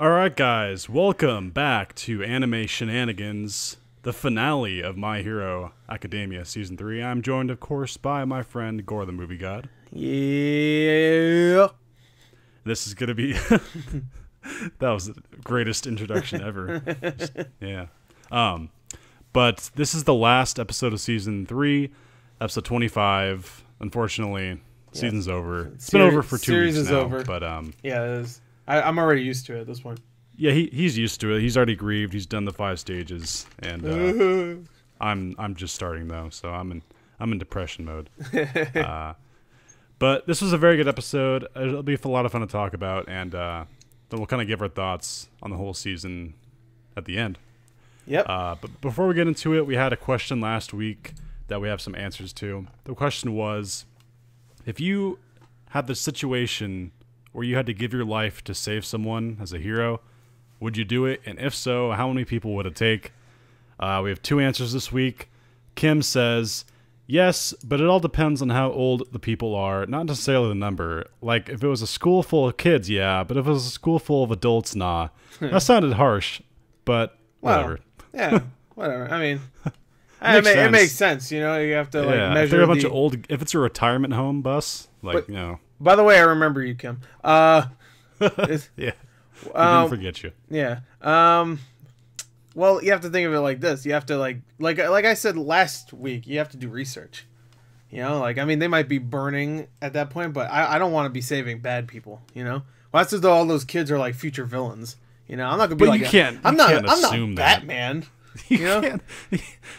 Alright guys, welcome back to Anime Shenanigans, the finale of My Hero Academia Season 3. I'm joined, of course, by my friend Gore the Movie God. Yeah. This is gonna be... that was the greatest introduction ever. Yeah. But this is the last episode of Season 3, episode 25. Unfortunately, season's over. It's been over for 2 weeks now. Over. But, yeah, it is. I'm already used to it at this point. Yeah, he's used to it. He's already grieved. He's done the 5 stages, and I'm just starting though, so I'm in depression mode. But this was a very good episode. It'll be a lot of fun to talk about, and then we'll kind of give our thoughts on the whole season at the end. Yep. But before we get into it, we had a question last week that we have some answers to. The question was, if you had the situation where you had to give your life to save someone as a hero, would you do it? And if so, how many people would it take? We have 2 answers this week. Kim says, yes, but it all depends on how old the people are, not necessarily the number. Like, if it was a school full of kids, yeah, but if it was a school full of adults, nah. That sounded harsh, but whatever. Yeah, whatever. I mean, it makes sense, you know? You have to, measure if they're a bunch of old... If it's a retirement home bus, you know... By the way, I remember you, Kim. Yeah. We didn't forget you. Yeah. Well, you have to think of it like this. You have to, like I said last week, you have to do research. You know, I mean, they might be burning at that point, but I don't want to be saving bad people, you know? Well, that's as though all those kids are, like, future villains. You know, I'm not going to be I'm not Batman. You know?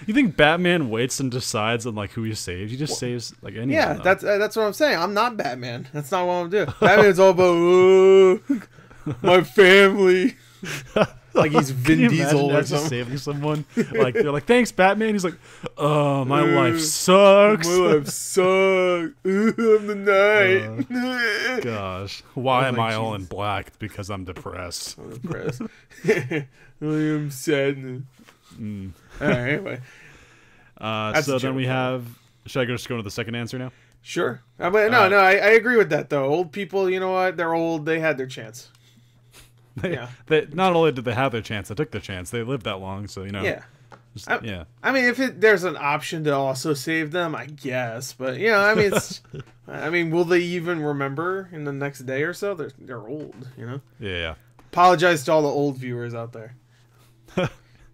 You think Batman waits and decides on, like, who he saves? He just saves, like, anyone. Yeah, that's what I'm saying. I'm not Batman. That's not what I'm doing. Batman's all about, my family. Like he's Vin Diesel or something. Saving someone. Like, they're like, thanks, Batman. He's like, oh, my life sucks. My life sucks. I'm the knight. Gosh. Why am I all in black? It's because I'm depressed. I'm depressed. I am sad. Alright, anyway. So then we have... Should I just go to the second answer now? Sure. I agree with that, though. Old people, you know what? They're old. They had their chance. They not only did they have their chance, they took their chance. They lived that long, so, you know. Yeah. Yeah. I mean, if there's an option to also save them, I guess. But, you know, I mean, I mean, will they even remember in the next day or so? They're old, you know? Yeah. Apologize to all the old viewers out there.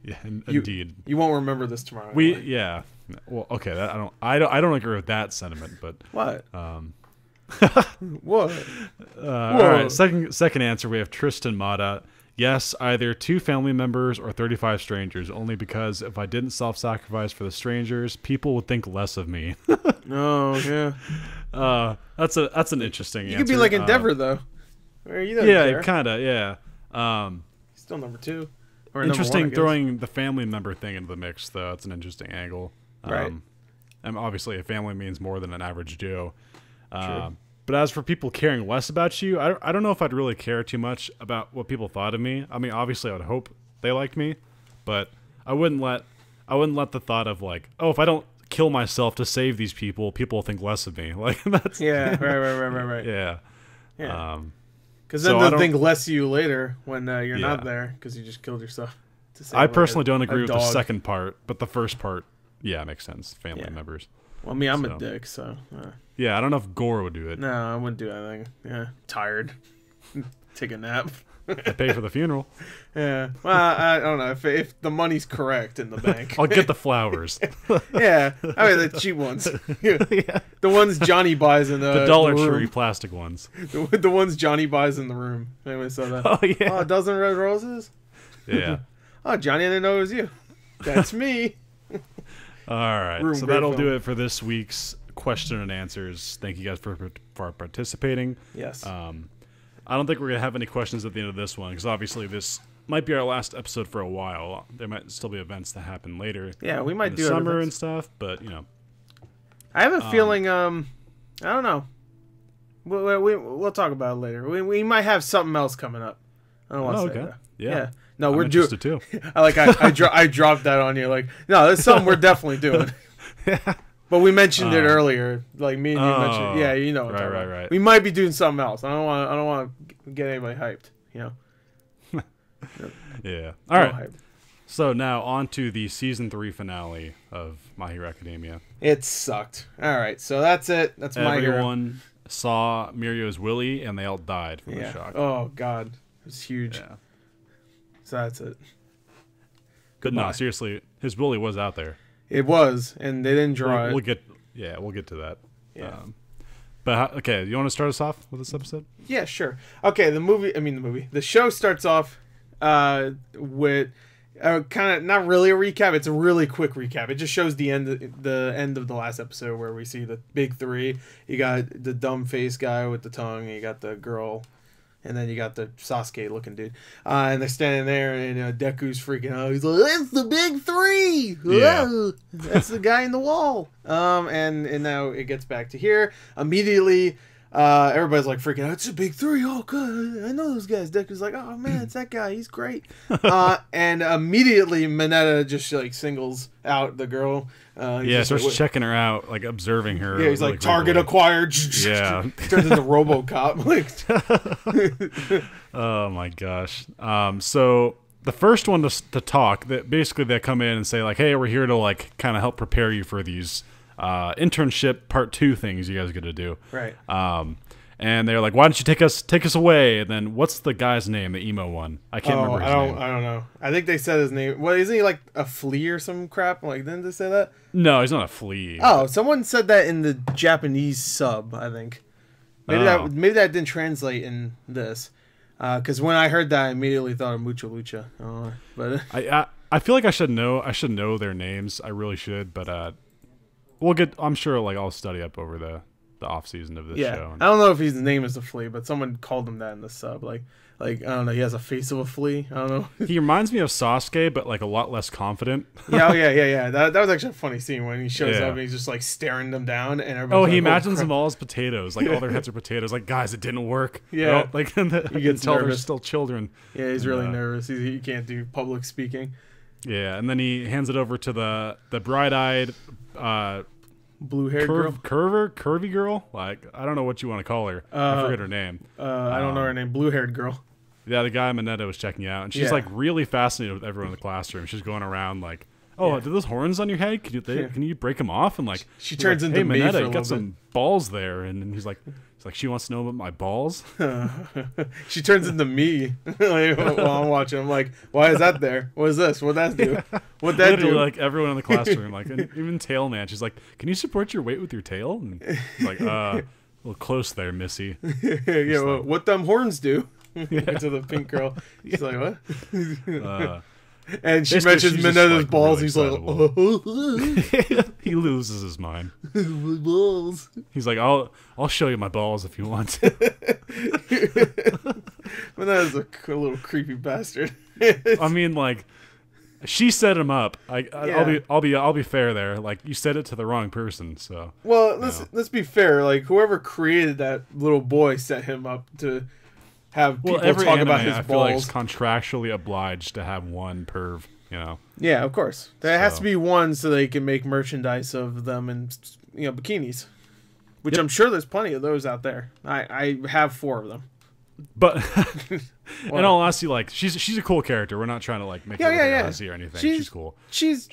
Yeah, indeed. You won't remember this tomorrow. Yeah. Well, okay. I don't agree with that sentiment, but what? What? All right. Second answer. We have Tristan Mata. Yes, either 2 family members or 35 strangers. Only because if I didn't self-sacrifice for the strangers, people would think less of me. Oh yeah. That's an interesting answer. You could be like Endeavor though. Or you kind of. Yeah. Still number 2. Interesting 1, throwing the family member thing into the mix, though. It's an interesting angle. Right. And obviously, a family means more than an average Joe. True. But as for people caring less about you, I don't know if I'd really care too much about what people thought of me. I mean, obviously, I would hope they liked me, but I wouldn't let the thought of like, oh, if I don't kill myself to save these people, people will think less of me. Like that's right. Yeah. Because then they'll think less of you later when you're not there because you just killed yourself. I personally don't agree with the second part, but the first part, yeah, makes sense. Family members. Well, I mean, I'm a dick, so... Yeah, I don't know if Gore would do it. No, I wouldn't do anything. Yeah, tired. Take a nap. I pay for the funeral. Yeah. Well, I don't know. If the money's correct in the bank. I'll get the flowers. Yeah. I mean, the cheap ones. Yeah. The ones Johnny buys in the Dollar Tree plastic ones. The ones Johnny buys in the room. Anyway, so that. Oh, yeah. Oh, a dozen red roses? Yeah. Oh, Johnny, I didn't know it was you. That's me. All right. So that'll do it for this week's question and answers. Thank you guys for participating. Yes. I don't think we're gonna have any questions at the end of this one because obviously this might be our last episode for a while. There might still be events that happen later. Yeah, we might do summer and stuff, but you know. I have a feeling. I don't know. We'll talk about it later. We might have something else coming up. I don't want to say that. Yeah. No, we're doing too. I dropped that on you. Like, no, that's something we're definitely doing. Yeah. But we mentioned it earlier. Like me and you mentioned. Yeah, you know. Right. We might be doing something else. I don't want to get anybody hyped. You know. Yeah. All right. hype. So now on to the season 3 finale of My Hero Academia. It sucked. All right, so that's it. That's My Hero. Everyone saw Mirio's Willy, and they all died from the shock. Oh God, it was huge. Yeah. So that's it. But no, seriously, his Willy was out there. It was, and they didn't draw it. We'll get to that. Yeah. Okay, you want to start us off with this episode? Yeah, sure. Okay, the show starts off with kind of not really a recap. It's a really quick recap. It just shows the end of the last episode where we see the big three. You got the dumb face guy with the tongue, and you got the girl, and then you got the Sasuke looking dude. And they're standing there, and Deku's freaking out. He's like, "It's the big three! Yeah. Whoa, that's the guy in the wall." And now it gets back to here. Immediately, everybody's like freaking out. It's a big three. Oh god, I know those guys. Deku's like, "Oh man, it's that guy. He's great." And immediately Mineta just like singles out the girl. Starts like, checking her out, like observing her. Yeah, he's like, "Target acquired." Yeah. Turns into RoboCop. Like, oh my gosh. So the first one to talk, that basically they come in and say like, "Hey, we're here to like kind of help prepare you for these internship part 2 things you guys are gonna do." Right. And they're like, "Why don't you take us away?" And then what's the guy's name, the emo one? I can't remember his name. I don't know. I think they said his name. Well, isn't he like a flea or some crap? Like, didn't they say that? No, he's not a flea. Oh, someone said that in the Japanese sub, I think. Maybe that didn't translate in this. Because when I heard that, I immediately thought of Mucho Lucha. But I feel like I should know their names. I really should, but we'll get. I'm sure like I'll study up over the off season of this show. I don't know if his name is the flea, but someone called him that in the sub. Like I don't know. He has a face of a flea. I don't know. He reminds me of Sasuke, but like a lot less confident. Yeah. That was actually a funny scene when he shows up and he's just like staring them down, and he imagines them all as potatoes, like all their heads are potatoes. Like, guys, it didn't work. Yeah, like he gets tell they're still children. Yeah, he's really nervous. He can't do public speaking. Yeah, and then he hands it over to the bright-eyed. Blue-haired girl? Curvy girl? Like, I don't know what you want to call her. I forget her name. I don't know her name. Blue-haired girl. Yeah, the guy Mineta was checking out, and she's like really fascinated with everyone in the classroom. She's going around like, "Oh, do those horns on your head? Can you break them off?" And like, she turns like, into me Mineta, for a you little got some balls there, and he's like, she wants to know about my balls. She turns into me like, while I'm watching. I'm like, "Why is that there? What is this? What'd that do? What'd that do?" Like everyone in the classroom, like even Tail Man, she's like, "Can you support your weight with your tail?" And he's like, a little close there, Missy. Well, what them horns do? To the pink girl. She's like, "What?" And she mentions Mineta's like, balls. Really he's like, he loses his mind. Balls. He's like, I'll show you my balls if you want to. Mineta's a little creepy bastard. I mean, like, she set him up. I'll be fair there. Like, you said it to the wrong person. So well, let's be fair. Like, whoever created that little boy set him up to have people talk about his balls. I feel like it's contractually obliged to have one perv, Yeah, of course. There has to be one so they can make merchandise of them in bikinis. Which I'm sure there's plenty of those out there. I have 4 of them. But in all honesty, like she's a cool character. We're not trying to like make her look or anything. She's cool. She's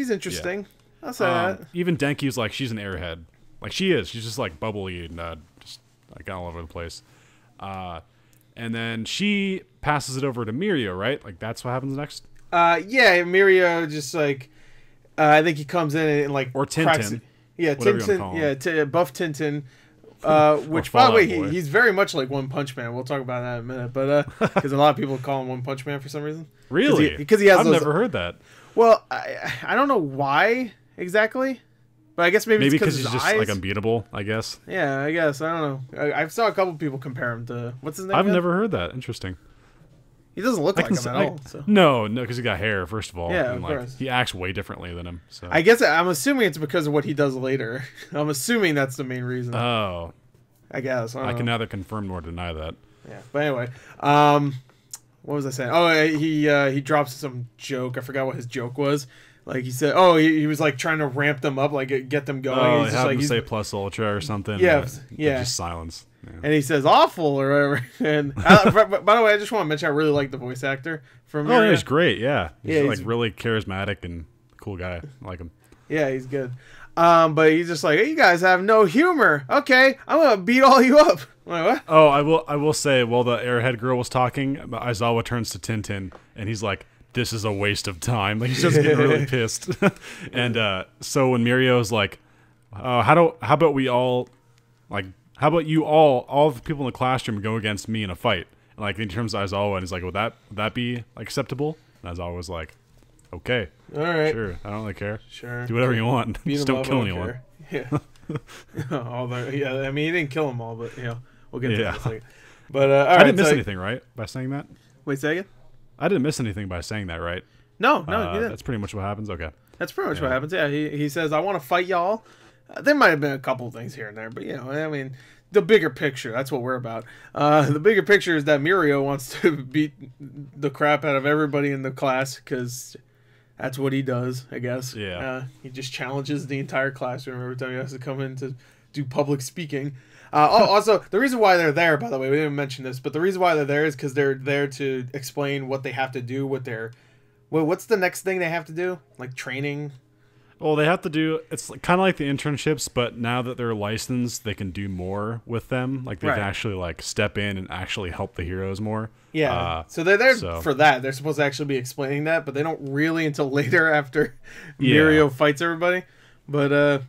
interesting. Yeah. I'll say that. Even Denki's like she's an airhead. Like she is. She's just like bubbly and just like all over the place. And then she passes it over to Mirio, right? Like that's what happens next. Mirio just like I think he comes in and like or Tintin. Tintin. Buff Tintin. Which by the way, he's very much like One Punch Man. We'll talk about that in a minute, but because a lot of people call him One Punch Man for some reason. Really? Because he has. I've never heard that. Well, I don't know why exactly. But I guess maybe it's because he's just eyes. like unbeatable, I guess. Yeah, I guess. I don't know. I saw a couple people compare him to what's his name? I've never heard that. Interesting. He doesn't look like him at all. So. No, because he got hair, first of all. Yeah, and of course. He acts way differently than him. So I guess I'm assuming it's because of what he does later. I'm assuming that's the main reason. Oh. I guess. I can neither confirm nor deny that. Yeah. But anyway, what was I saying? Oh, he drops some joke. I forgot what his joke was. Like he said, he was like trying to ramp them up, like get them going. He's just like say plus ultra or something. Yeah. Just silence. and he says awful or whatever. And by the way, I just want to mention I really like the voice actor from. Oh, he's great. Yeah, he's he's like really charismatic and cool guy. I like him. Yeah, he's good. But he's just like, hey, you guys have no humor. Okay, I'm gonna beat all you up. I'm like, what? Oh, I will say, while the airhead girl was talking, Aizawa turns to Tintin and he's like, "This is a waste of time." Like he's just getting really pissed. And so when Mirio's like, how about we all, like, how about you all the people in the classroom go against me in a fight? And like in terms of Aizawa, and he's like, would that be like, acceptable? And Aizawa was like, okay, all right, sure, I don't really care. Sure, do whatever you want. Just don't kill anyone. Yeah. I mean, he didn't kill them all, but we'll get to that in a second. But all right, I didn't miss anything, right, by saying that? Wait, say again? I didn't miss anything by saying that, right? No, you didn't. That's pretty much what happens. Okay. That's pretty much what happens. Yeah, he says, "I want to fight y'all." There might have been a couple things here and there, but I mean, the bigger picture. That's what we're about. The bigger picture is that Mirio wants to beat the crap out of everybody in the class because that's what he does, I guess. Yeah. He just challenges the entire classroom every time he has to come in to do public speaking. Also, the reason why they're there, by the way, we didn't mention this, but the reason why they're there is because they're there to explain what they have to do with their... Well, what's the next thing they have to do? Like training? Well, they have to do... It's kind of like the internships, but now that they're licensed, they can do more with them. Like, they can actually, like, step in and actually help the heroes more. Yeah. So they're there for that. They're supposed to actually be explaining that, but they don't really until later after Mirio fights everybody. But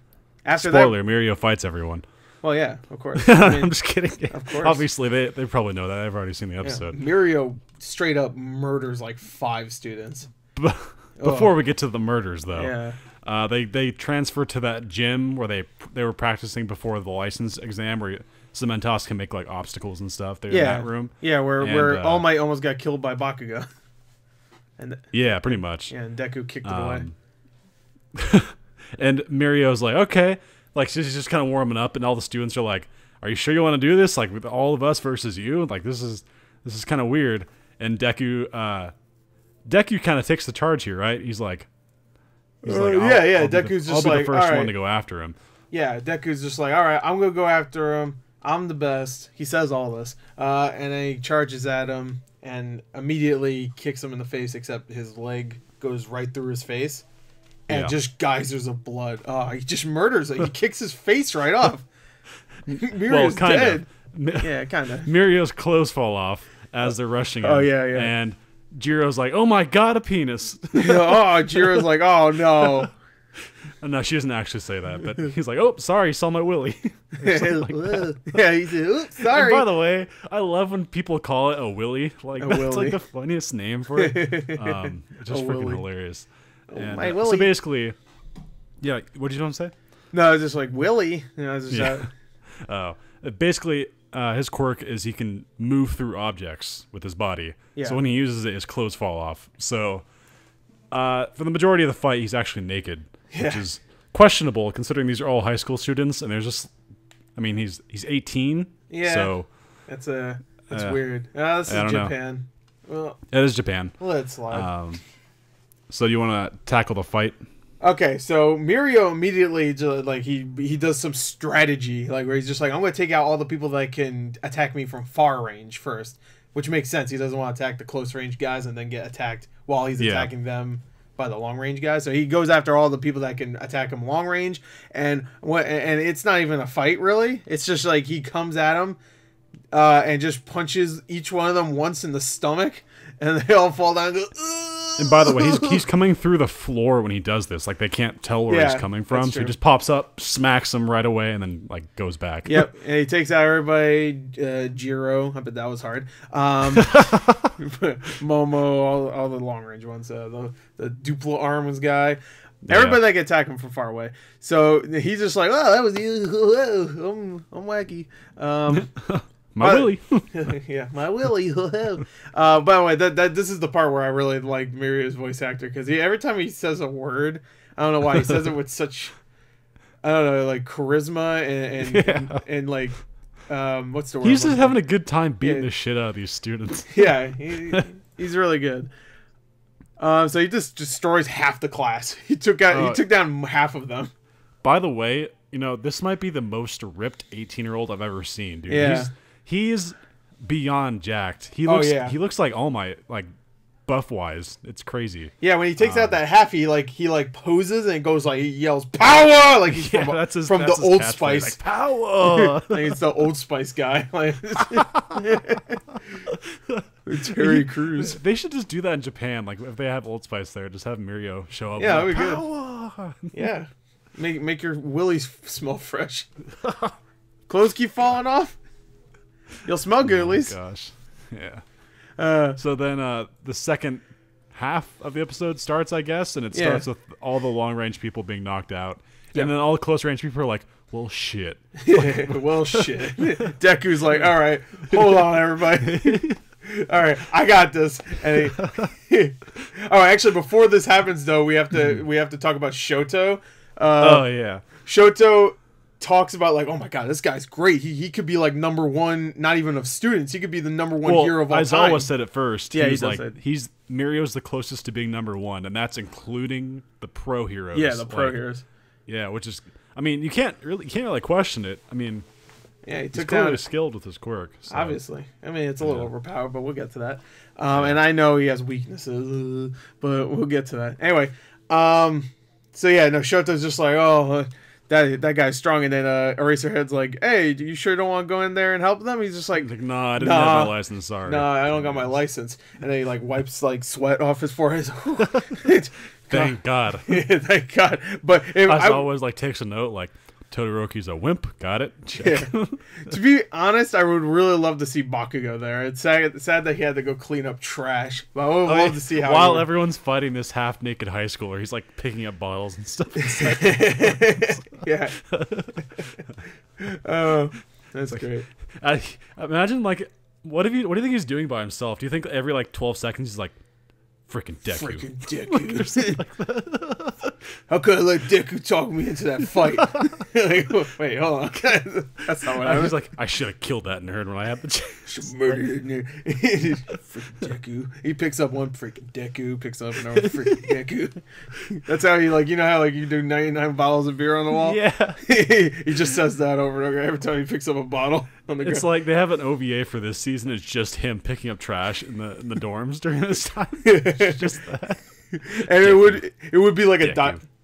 after Spoiler, Mirio fights everyone. Well, yeah, of course. I mean, I'm just kidding. Of course. Obviously, they probably know that. I've already seen the episode. Yeah. Mirio straight up murders like 5 students. Before we get to the murders, though, they transfer to that gym where they were practicing before the license exam, where Cementos can make like obstacles and stuff. They're in that room. Yeah, where All Might almost got killed by Bakugo. And yeah, pretty much. Yeah, and Deku kicked it away. And Mirio's like, okay. Like, she's just kind of warming up, and all the students are like, are you sure you want to do this? Like, with all of us versus you? Like, this is kind of weird. And Deku kind of takes the charge here, right? He's like, Deku's just I'll be like, the first one to go after him. Yeah, Deku's just like, all right, I'm going to go after him. I'm the best. He says all this. And then he charges at him and immediately kicks him in the face, except his leg goes right through his face. And just geysers of blood. Oh, he just murders it. He kicks his face right off. Mirio's dead. Yeah, kind of. Mirio's clothes fall off as they're rushing him. Oh, yeah. And Jiro's like, oh my god, a penis. Jiro's like, oh no. No, she doesn't actually say that, but he's like, oh, sorry, you saw my willy. Yeah, he said, oops, sorry. And by the way, I love when people call it a willy. Like, that's like the funniest name for it. It's just freaking hilarious. And, my Willy. So basically, yeah, what did you want to say? No, it's just like Willy. Basically, his quirk is he can move through objects with his body. Yeah. So when he uses it, his clothes fall off. So for the majority of the fight, he's actually naked, which is questionable considering these are all high school students, and there's just, I mean, he's 18. Yeah. So that's weird. This is Japan. Well, it is Japan. Let's slide. So you want to tackle the fight? Okay, so Mirio immediately, like, he does some strategy, like, where he's just like, I'm going to take out all the people that can attack me from far range first, which makes sense. He doesn't want to attack the close range guys and then get attacked while he's attacking them by the long range guys. So he goes after all the people that can attack him long range, and it's not even a fight, really. It's just like he comes at him and just punches each one of them once in the stomach, and they all fall down and go, ugh! And by the way, he's coming through the floor when he does this. Like, they can't tell where he's coming from. So he just pops up, smacks them right away, and then, like, goes back. Yep. And he takes out everybody. Jiro. I bet that was hard. Momo, all the long-range ones. The Duplo Arms guy. Everybody that can attack him from far away. So he's just like, oh, that was you. I'm wacky. My Willy. Yeah, my Willy. By the way, this is the part where I really like Mirio's voice actor, because every time he says a word, I don't know why, he says it with such, I don't know, like charisma and like, what's the word? He's just having a good time beating the shit out of these students. Yeah, he's really good. So he just destroys half the class. He took down half of them. By the way, this might be the most ripped 18-year-old I've ever seen, dude. Yeah. He's beyond jacked. He looks like All Might, like buff wise. It's crazy. Yeah, when he takes out that half, he poses and goes he yells power like he's from the Old Spice. Like, power. Like it's the Old Spice guy. Like Terry Crews. They should just do that in Japan. Like if they have Old Spice there, just have Mirio show up. Yeah, that'd be power. good. Yeah, make your willies smell fresh. Clothes keep falling off. You'll smell good at least. Gosh, yeah. So then the second half of the episode starts, I guess, and it starts with all the long-range people being knocked out. And then all the close-range people are like, well, shit. Well, shit. Deku's like, all right, hold on, everybody. All right, I got this. And actually, before this happens, though, we have to talk about Shoto. Oh, yeah. Shoto talks about oh my god, this guy's great. He could be like number one, not even of students. He could be the number one hero of all time. Aizawa said it first. Yeah, Mirio's the closest to being number one, and that's including the pro heroes. Yeah, the pro heroes. Yeah, which is, I mean, you can't really question it. I mean, yeah, he's clearly skilled with his quirk. So. Obviously, I mean, it's a little overpowered, but we'll get to that. And I know he has weaknesses, but we'll get to that anyway. So yeah, no, Shoto's just like, oh. That guy's strong, and then Eraserhead's like, "Hey, you sure don't want to go in there and help them?" He's just like, "No, I didn't have my license. Sorry, no, I don't got my license." And then he wipes sweat off his forehead. Thank God. Yeah, thank God. But I always takes a note Todoroki's a wimp. Got it. Check. Yeah. To be honest, I would really love to see Bakugo there. It's sad that he had to go clean up trash. But I would love to see how while everyone's fighting this half-naked high schooler, he's picking up bottles and stuff. Yeah. Oh, that's great. Imagine what do you think he's doing by himself? Do you think every 12 seconds he's like, freaking Deku? Freaking Deku. How could I let Deku talk me into that fight? Wait, hold on. That's not what I was like. I should have killed that nerd when I had the chance. Should murder that nerd. Freaking Deku. He picks up one freaking Deku, picks up another freaking Deku. That's how he how you do 99 bottles of beer on the wall? Yeah. He just says that over and over every time he picks up a bottle on the ground. It's like they have an OVA for this season. It's just him picking up trash in the dorms during this time. Just that. And it would be like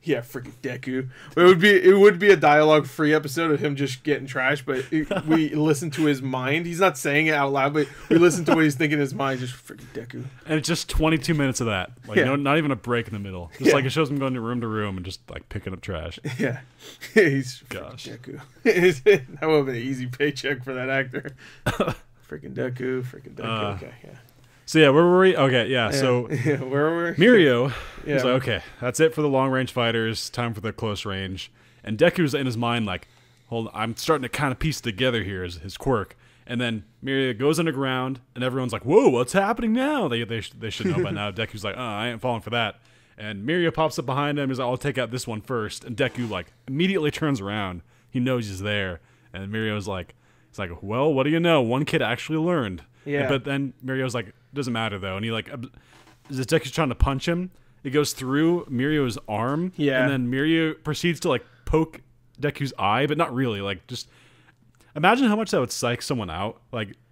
yeah, freaking Deku. It would be a dialogue-free episode of him just getting trash, but we listen to his mind. He's not saying it out loud, but we listen to what he's thinking in his mind. Just freaking Deku. And it's just 22 minutes of that. Not even a break in the middle. Just it shows him going to room and just picking up trash. Yeah. He's gosh. Deku. That would have been an easy paycheck for that actor. Freaking Deku. Okay, yeah. So yeah, where were we? Okay, yeah. So where were we? Mirio was like, okay, that's it for the long range fighters. Time for the close range. And Deku's in his mind hold on, I'm starting to kind of piece together here his quirk. And then Mirio goes underground, and everyone's like, whoa, what's happening now? They should know by now. Deku's like, I ain't falling for that. And Mirio pops up behind him. He's like, I'll take out this one first. And Deku immediately turns around. He knows he's there. And Mirio's like, well, what do you know? One kid actually learned. Yeah. But then Mirio's like, doesn't matter though. And he as Deku's trying to punch him, it goes through Mirio's arm. Yeah. And then Mirio proceeds to poke Deku's eye, but not really. Just imagine how much that would psych someone out.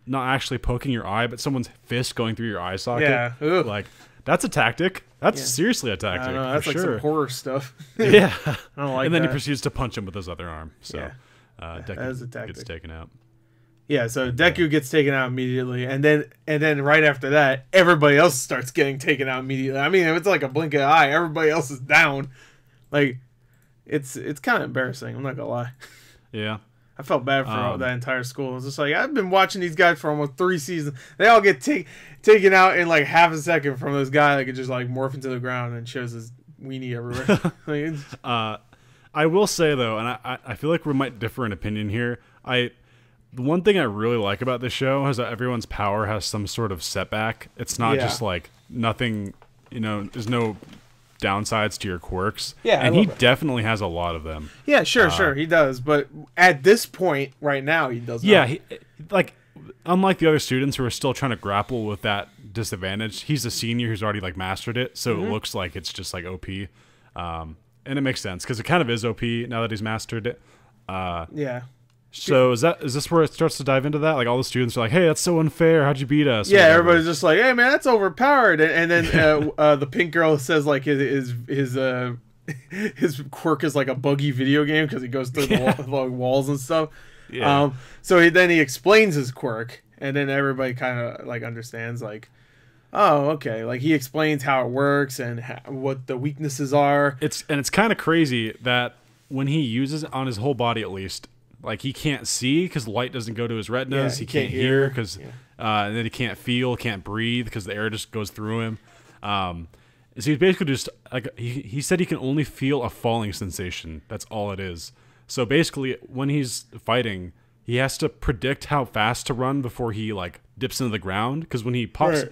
Not actually poking your eye, but someone's fist going through your eye socket. Yeah. Ugh. That's a tactic. That's seriously a tactic. I don't know. That's sure. some horror stuff. Yeah. I don't like And then that. he proceeds to punch him with his other arm. So Deku gets taken out. Yeah, so Deku gets taken out immediately, and then right after that, everybody else starts getting taken out immediately. I mean, it's like a blink of an eye. Everybody else is down. It's kind of embarrassing. I'm not gonna lie. Yeah. I felt bad for that entire school. It was just I've been watching these guys for almost 3 seasons. They all get taken out in half a second from this guy that could just morph into the ground and shows his weenie everywhere. I will say though, and I feel like we might differ in opinion here. The one thing I really like about this show is that everyone's power has some sort of setback. It's not just nothing, there's no downsides to your quirks. Yeah, and he definitely has a lot of them. Yeah, sure, he does. But at this point, right now, he does not. Yeah, unlike the other students who are still trying to grapple with that disadvantage, he's a senior who's already mastered it, so it looks like it's just OP. And it makes sense because it kind of is OP now that he's mastered it. Yeah. So is this where it starts to dive into that? Like all the students are like, "Hey, that's so unfair. How'd you beat us?" Yeah, everybody's just like, "Hey, man, that's overpowered." And then the pink girl says like his quirk is like a buggy video game because he goes through the walls and stuff. Yeah. So then he explains his quirk, and then everybody kind of like understands like, oh, okay. Like he explains how it works and what the weaknesses are. It's kind of crazy that when he uses it on his whole body, at least, like he can't see because light doesn't go to his retinas. He can't hear because, and then he can't feel, can't breathe because the air just goes through him. So he's basically just like he said he can only feel a falling sensation. That's all it is. So basically, when he's fighting, he has to predict how fast to run before he like dips into the ground. Because when he pops,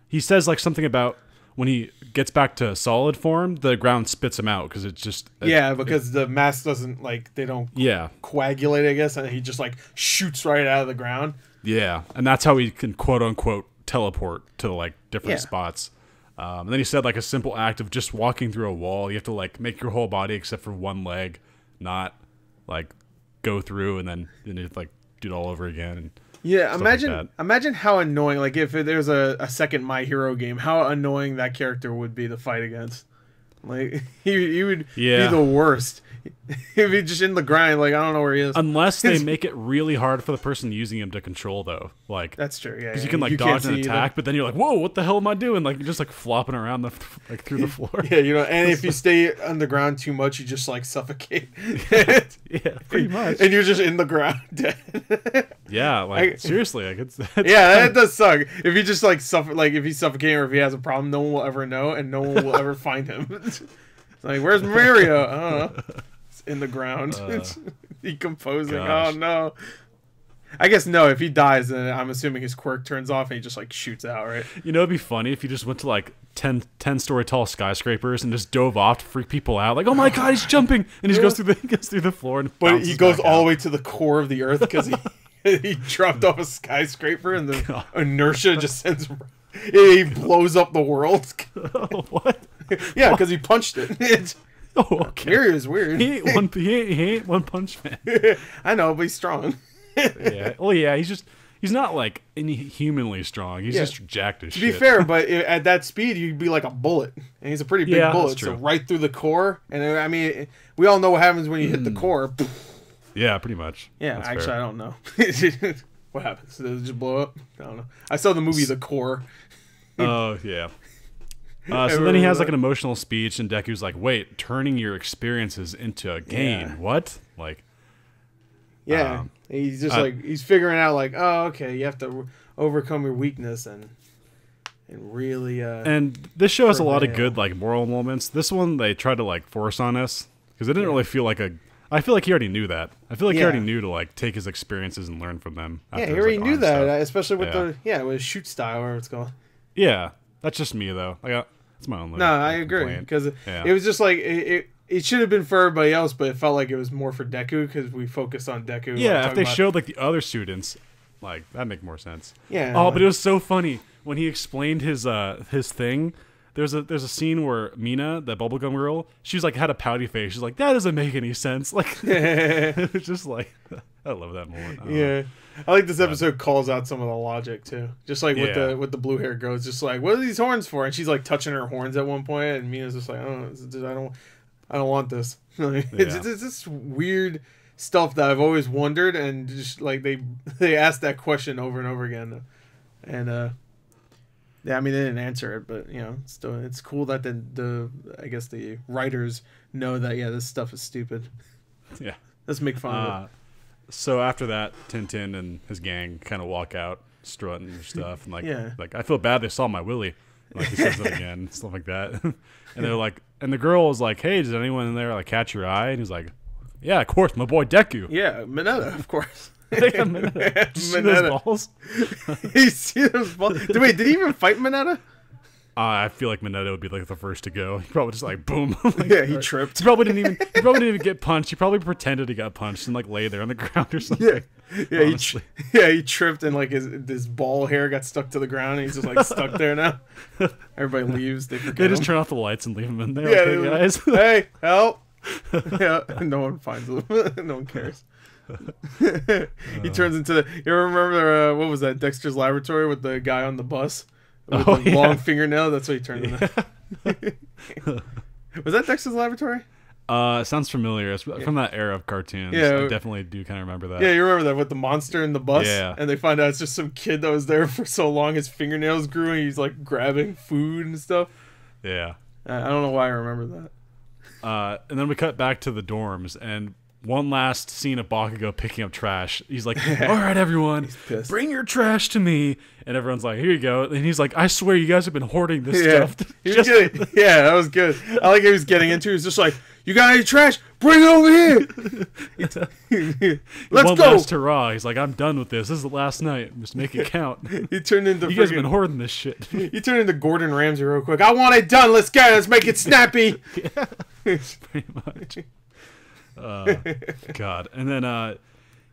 he says like something about when he gets back to solid form, the ground spits him out because it's just because the mass doesn't like they don't coagulate, I guess, and he just like shoots right out of the ground. Yeah, and that's how he can quote unquote teleport to like different spots. And then he said like a simple act of just walking through a wall, you have to like make your whole body except for one leg not like go through, and then you have to like do it all over again. And imagine how annoying, like if there's a second My Hero game, how annoying that character would be to fight against. Like he would be the worst. If he's just in the grind, like I don't know where he is. Unless they make it really hard for the person using him to control, though. Like that's true. Yeah, because you can like dodge and attack, but then you're like, whoa, what the hell am I doing? Like you're just like flopping around like through the floor. Yeah, and if you stay underground too much, you just like suffocate. Yeah, pretty much. And you're just in the ground dead. Yeah, like seriously, like it's that does suck. If he just like if he's suffocating or if he has a problem, no one will ever know, and no one will ever find him. It's like, where's Mario? I don't know. It's in the ground. It's decomposing. Gosh. Oh no. I guess no. If he dies, then I'm assuming his quirk turns off and he just like shoots out, right? You know, it'd be funny if you just went to like 10-story tall skyscrapers and just dove off to freak people out. Like, oh my god, he's jumping, and he just goes through the floor and but he goes all the way to the core of the earth because he dropped off a skyscraper and the inertia just sends. He blows up the world. What? Yeah, because he punched it. Okay. Mario is weird. He ain't one punch man. I know, but he's strong. Yeah. Well, yeah. He's not like inhumanly strong. He's just jacked as shit. To be fair, but at that speed, you'd be like a bullet, and he's a pretty big bullet. So right through the core, and I mean, we all know what happens when you hit the core. Yeah, pretty much. Yeah, that's actually, fair. I don't know. What happens? Does it just blow up? I don't know. I saw the movie The Core. Oh, yeah. So then he has like an emotional speech, and Deku's like, wait, turning your experiences into a gain. Yeah. What? Like, yeah. He's just like, he's figuring out like, oh, okay, you have to overcome your weakness and really and this show has a lot of good like moral moments. This one they tried to like force on us because it didn't really feel like I feel like he already knew that. I feel like he already knew to like take his experiences and learn from them. Yeah, he already knew that, especially with with shoot style or it's called. Yeah, that's just me though. It's my own. No, I agree because it was just like it should have been for everybody else, but it felt like it was more for Deku because we focused on Deku. Yeah, if they showed like the other students, like that'd make more sense. Yeah. Oh, but it was so funny when he explained his thing. There's a scene where Mina, that bubblegum girl, she's like had a pouty face. She's like, that doesn't make any sense. Like, it was just like, I love that moment. I like this episode calls out some of the logic too. Just like with the blue hair girl, it's just like, what are these horns for? And she's like touching her horns at one point, and Mina's just like, I don't want this. It's this weird stuff that I've always wondered, and just like they asked that question over and over again, and yeah, I mean they didn't answer it, but you know, still it's cool that the I guess the writers know that this stuff is stupid. Yeah, let's make fun of it. So after that, Tintin and his gang kind of walk out, strutting their stuff, and like I feel bad they saw my willy. Like he says it again, stuff like that. And they're like, and the girl was like, "Hey, does anyone in there like catch your eye?" And he's like, "Yeah, of course, my boy Deku." Yeah, Mineta, of course. Mineta. Did you see those balls? You see those balls? Wait, did he even fight Mineta? I feel like Mineta would be like the first to go. He probably just like boom. Like, he tripped. He probably didn't even get punched. He probably pretended he got punched and like lay there on the ground or something. He tripped and like his ball hair got stuck to the ground and he's just like stuck there now. Everybody leaves. They just turn off the lights and leave him in there. Okay, guys. Hey, help! Yeah, no one finds him. No one cares. He turns into the. You remember what was that? Dexter's Laboratory with the guy on the bus with the long fingernail. That's what he turned into. Was that Dexter's Laboratory? Sounds familiar. It's from that era of cartoons. Yeah, I definitely do kind of remember that. Yeah, you remember that with the monster in the bus? Yeah. And they find out it's just some kid that was there for so long his fingernails grew and he's like grabbing food and stuff. Yeah. I don't know why I remember that. And then we cut back to the dorms, and one last scene of Bakugo picking up trash. He's like, all right, everyone, bring your trash to me. And everyone's like, here you go. And he's like, I swear you guys have been hoarding this stuff. Yeah, that was good. I like he was getting into it. He was just like, you got any trash? Bring it over here. Let's go. Last hurrah. He's like, I'm done with this. This is the last night. Just make it count. He turned into you guys have been hoarding this shit. He turned into Gordon Ramsay real quick. I want it done. Let's get it. Let's make it snappy. Yeah, pretty much. God. And then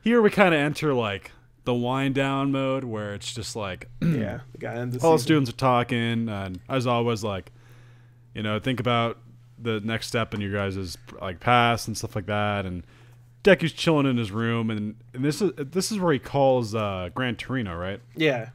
here we kind of enter like the wind down mode where it's just like the guy all the students are talking, and as always, like, you know, think about the next step in your guys' like pass and stuff like that. And Deku's chilling in his room, and this is where he calls Gran Torino, right? Yeah.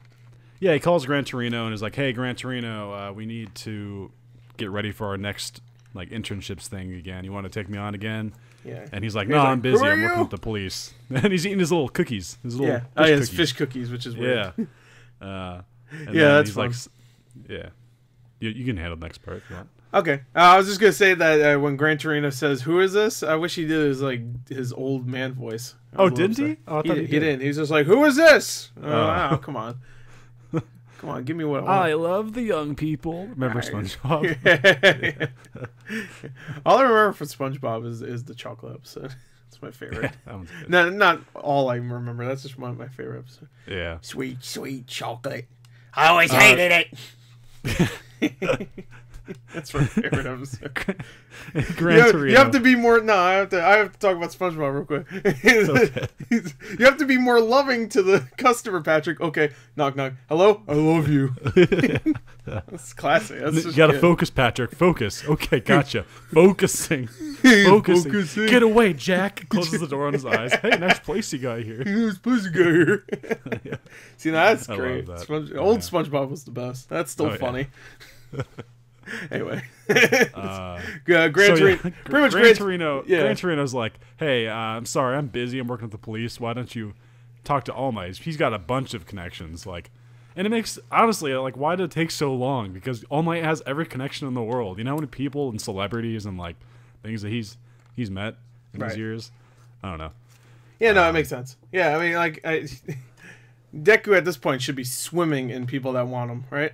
Yeah, he calls Gran Torino and is like, hey, Gran Torino, we need to get ready for our next like internships thing again. You want to take me on again? Yeah. And he's like, no, I'm busy. I'm working with the police. And he's eating his little cookies. His little fish cookies, which is weird. Yeah. That's fun. Like, yeah. You can handle the next part if you want. Okay. I was just going to say that when Gran Torino says, who is this? I wish he did his old man voice. Oh, didn't he? Oh, I thought he didn't. He's just like, who is this? Oh, come on. Come on, give me what I want. I love the young people. Remember SpongeBob? All I remember from SpongeBob is the chocolate episode. It's my favorite. Yeah, that one's good. No, not all I remember. That's just one of my favorite episodes. Yeah. Sweet, sweet chocolate. I always hated it. That's my favorite episode. You have to be more. No, I have to talk about SpongeBob real quick. Okay. You have to be more loving to the customer, Patrick. Okay, knock knock. Hello, I love you. That's classic. That's you gotta focus, Patrick. Focus. Okay, gotcha. Focusing. Focusing. Get away, Jack. Closes the door on his eyes. Hey, nice place you got here. Nice place you got here. Yeah. See, that's great. That. Old SpongeBob was the best. That's still funny. Anyway, Gran Torino. Gran Torino's like, hey, I'm sorry, I'm busy. I'm working with the police. Why don't you talk to All Might? He's got a bunch of connections. Like, and it makes honestly like, why did it take so long? Because All Might has every connection in the world. You know how many people and celebrities and like things that he's met in his years. I don't know. Yeah, no, it makes sense. Yeah, I mean, like, Deku at this point should be swimming in people that want him, right?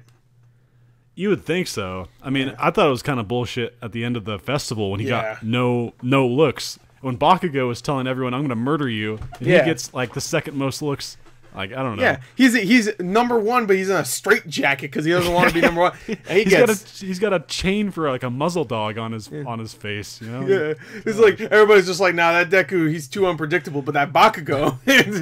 You would think so. I mean, I thought it was kind of bullshit at the end of the festival when he got no looks. When Bakugo was telling everyone, I'm going to murder you, and he gets, like, the second most looks. Like, I don't know. Yeah, he's number one, but he's in a straight jacket because he doesn't want to be number one. And he's got a chain for, like, a muzzle dog on his face, you know? Yeah. It's like, everybody's just like, nah, that Deku, he's too unpredictable, but that Bakugo...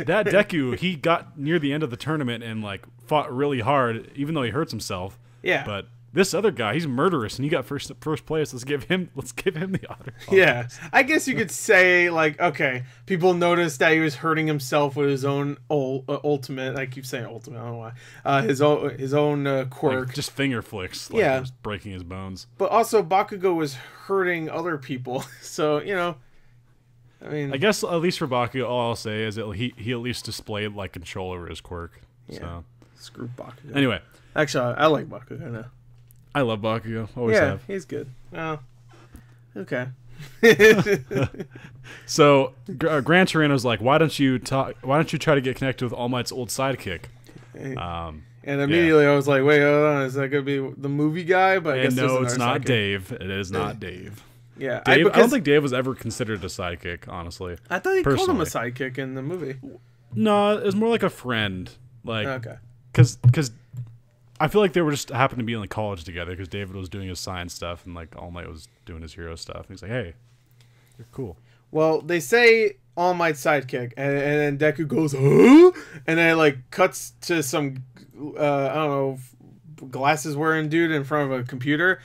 that Deku, he got near the end of the tournament and, like, fought really hard, even though he hurts himself. Yeah. But this other guy, he's murderous, and he got first place. Let's give him the honor. Yeah. I guess you could say, like, okay, people noticed that he was hurting himself with his own ultimate. I keep saying ultimate. I don't know why. His own quirk. Like just finger flicks. Like just breaking his bones. But also, Bakugo was hurting other people. So, you know, I mean, I guess at least for Bakugo, all I'll say is that he at least displayed like control over his quirk. Yeah. So. Screw Bakugo. Anyway. Actually, I like Bakugo now. I love Bakugo. Always have. Yeah, he's good. Oh, okay. So Gran Torino's like, why don't you try to get connected with All Might's old sidekick? And immediately I was like, wait, hold on, is that gonna be the movie guy? But I guess no, it's not sidekick. Dave. It is not Dave. Yeah, I don't think Dave was ever considered a sidekick, honestly. I thought he called him a sidekick in the movie. No, it was more like a friend. Like, okay, because I feel like they were just happened to be in like college together because David was doing his science stuff and like All Might was doing his hero stuff. And he's like, hey, you're cool. Well, they say All Might's sidekick, and then Deku goes, huh? And then it like cuts to some, I don't know, glasses wearing dude in front of a computer,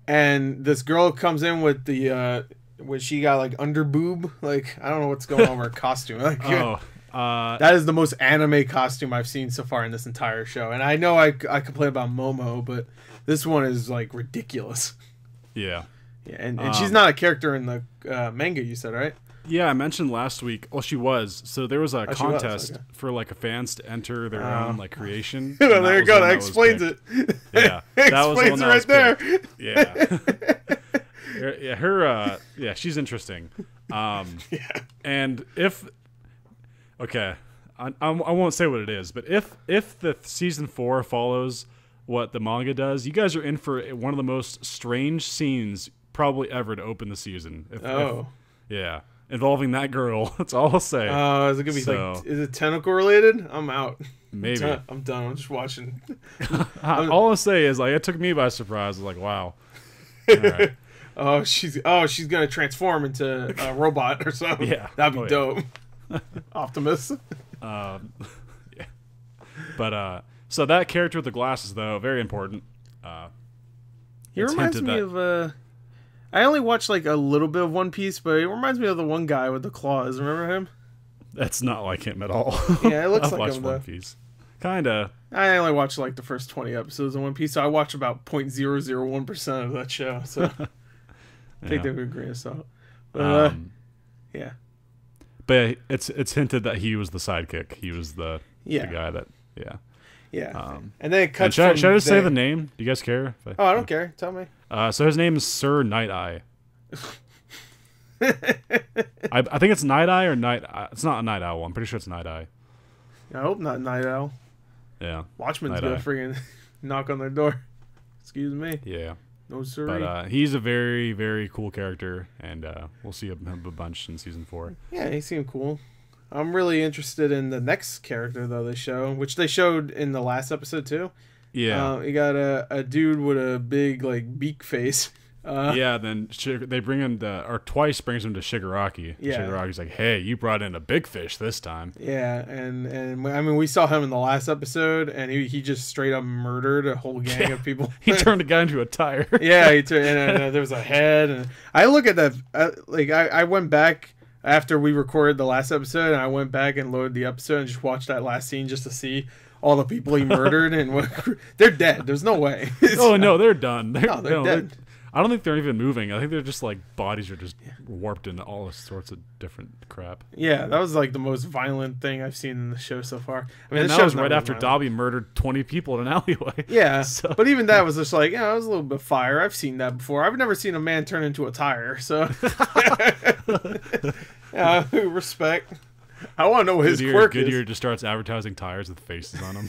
and this girl comes in with the when she got like under boob. Like I don't know what's going on with her costume. Like, Oh, that is the most anime costume I've seen so far in this entire show. And I know I complain about Momo, but this one is like ridiculous. yeah. Yeah, and she's not a character in the manga. You said, right? Yeah, I mentioned last week. Well, she was. So there was a contest okay. for like fans to enter their own like creation. Well, there you go. That explains it. Yeah, that was the one right there. Yeah. Yeah, her. Yeah, she's interesting. Yeah. And if, okay, I won't say what it is, but if the season 4 follows what the manga does, you guys are in for one of the most strange scenes probably ever to open the season. Yeah, involving that girl. That's all I'll say. Is it gonna be like? Is it tentacle related? I'm out. Maybe. I'm done. I'm just watching. All I'll say is like it took me by surprise. I was like, wow. All right. She's gonna transform into a robot or something. Yeah, that'd be dope. Optimus. Yeah. But so that character with the glasses though, very important. He reminds me of I only watched like a little bit of One Piece, but it reminds me of the one guy with the claws. Remember him? That's not like him at all. Yeah, it looks I've like watched him One though. Piece. Kinda. I only watched like the first 20 episodes of One Piece, so I watched about 0.001% of that show. So take that with a grain of salt. But, yeah. But it's hinted that he was the sidekick. He was the guy that Yeah. And then it cuts. Should I just say the name? Do you guys care? I don't care. Tell me. So his name is Sir Night Eye. I think it's Night Eye or Night. It's not a Night Owl. I'm pretty sure it's Night Eye. I hope not Night Owl. Yeah. Watchmen's gonna freaking knock on their door. Excuse me. Yeah. No sir. But he's a very, very cool character, and we'll see him a bunch in season 4. Yeah, he seemed cool. I'm really interested in the next character though they show, which they showed in the last episode too. Yeah. You got a dude with a big like beak face. Yeah, then they bring him or Twice brings him to Shigaraki. Yeah. Shigaraki's like, hey, you brought in a big fish this time. Yeah, and I mean, we saw him in the last episode, and he just straight up murdered a whole gang of people. He turned a guy into a tire. Yeah, he turned, and there was a head. And I look at that, I went back after we recorded the last episode, and I went back and loaded the episode and just watched that last scene just to see all the people he murdered, and they're dead. There's no way. Oh, no, they're done. They're dead. I don't think they're even moving. I think they're just like bodies are just warped into all sorts of different crap. Yeah, that was like the most violent thing I've seen in the show so far. I mean, and that was right after Dobby murdered 20 people in an alleyway. Yeah, so. But even that was just like, it was a little bit of fire. I've seen that before. I've never seen a man turn into a tire, so respect. I want to know what his quirk is. Goodyear just starts advertising tires with faces on them.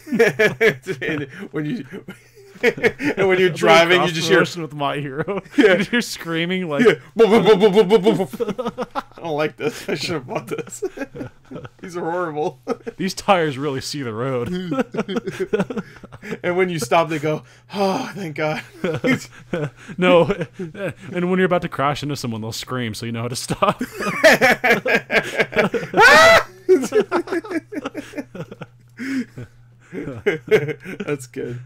And when you're driving, you just hear with My Hero. Yeah. You're screaming like. Yeah. I don't like this. I should have bought this. These are horrible. These tires really see the road. And when you stop, they go, "Oh, thank God." No, and when you're about to crash into someone, they'll scream, so you know how to stop. That's good.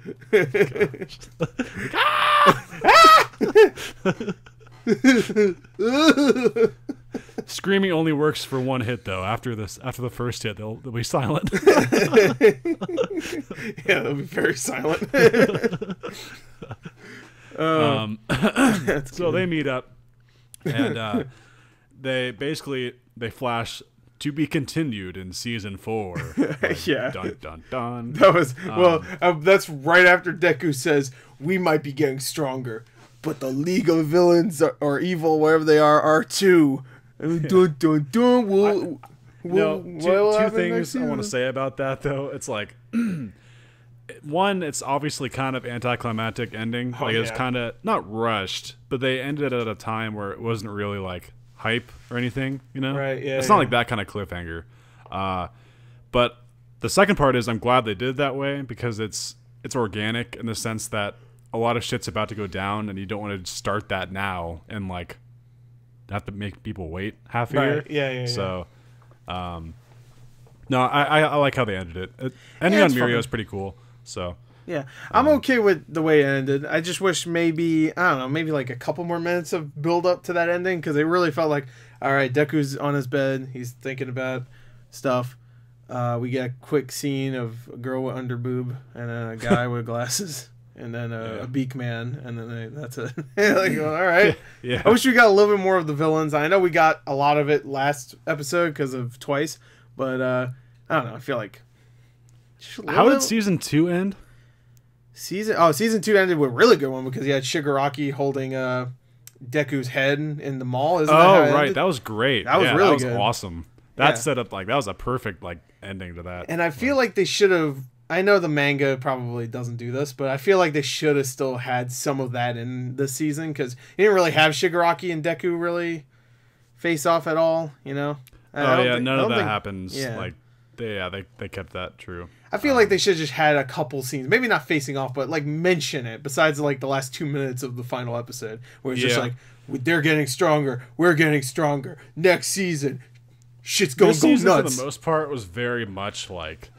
Screaming only works for one hit, though. After the first hit, they'll be silent. Yeah, they'll be very silent. So they meet up, and they flash to be continued in season 4. Yeah. Dun dun dun. That was that's right after Deku says we might be getting stronger, but the League of Villains or evil, wherever they are too. Dun, dun, dun, two things I want to say about that though. It's like one, it's obviously kind of anticlimactic ending. It's kind of not rushed, but they ended at a time where it wasn't really like hype or anything, you know? Right, yeah. It's not like that kind of cliffhanger. But the second part is I'm glad they did it that way because it's organic in the sense that a lot of shit's about to go down and you don't want to start that now and like have to make people wait half a year. Yeah. So, no, I like how they ended it. Ending on Mirio is pretty cool. So, Yeah, I'm okay with the way it ended. I just wish maybe, I don't know, maybe like a couple more minutes of build up to that ending, because it really felt like, all right, Deku's on his bed, he's thinking about stuff. We get a quick scene of a girl with underboob and then a guy with glasses and then a beak man, and then that's it. Like, all right. Yeah. I wish we got a little bit more of the villains. I know we got a lot of it last episode because of Twice, but I don't know. I feel like. How did season 2 end? Season 2 ended with a really good one because you had Shigaraki holding Deku's head in the mall. Isn't that how it right. ended? That was great. That was really good. Awesome. That set up that was a perfect ending to that. And I feel like they should have. I know the manga probably doesn't do this, but I feel like they should have still had some of that in this season because you didn't really have Shigaraki and Deku really face off at all. You know. None of that happens. Yeah. Like, they kept that true. I feel like they should have just had a couple scenes, maybe not facing off, but like mention it. Besides like the last 2 minutes of the final episode, where it's just like they're getting stronger, we're getting stronger. Next season, shit's going to go nuts. For the most part, was very much like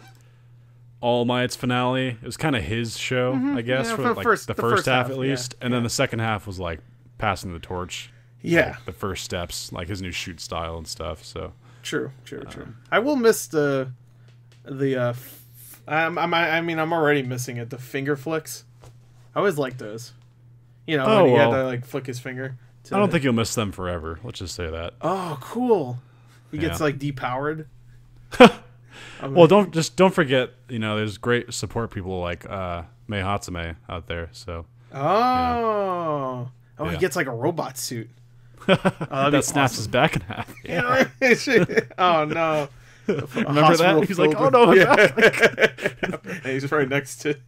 All Might's finale. It was kind of his show, I guess, for like the first half at least, and then the second half was like passing the torch. Yeah, like the first steps, like his new shoot style and stuff. So true. I will miss I'm already missing it. The finger flicks. I always like those. You know, when he had to like flick his finger. I don't think you'll miss them forever. Let's just say that. Oh, cool. He gets like depowered. Well, don't forget. You know, there's great support people like Mei Hatsume out there. So. He gets like a robot suit. That snaps his back in half. Yeah. Oh no. Remember that? He's like, oh no, and he's right next to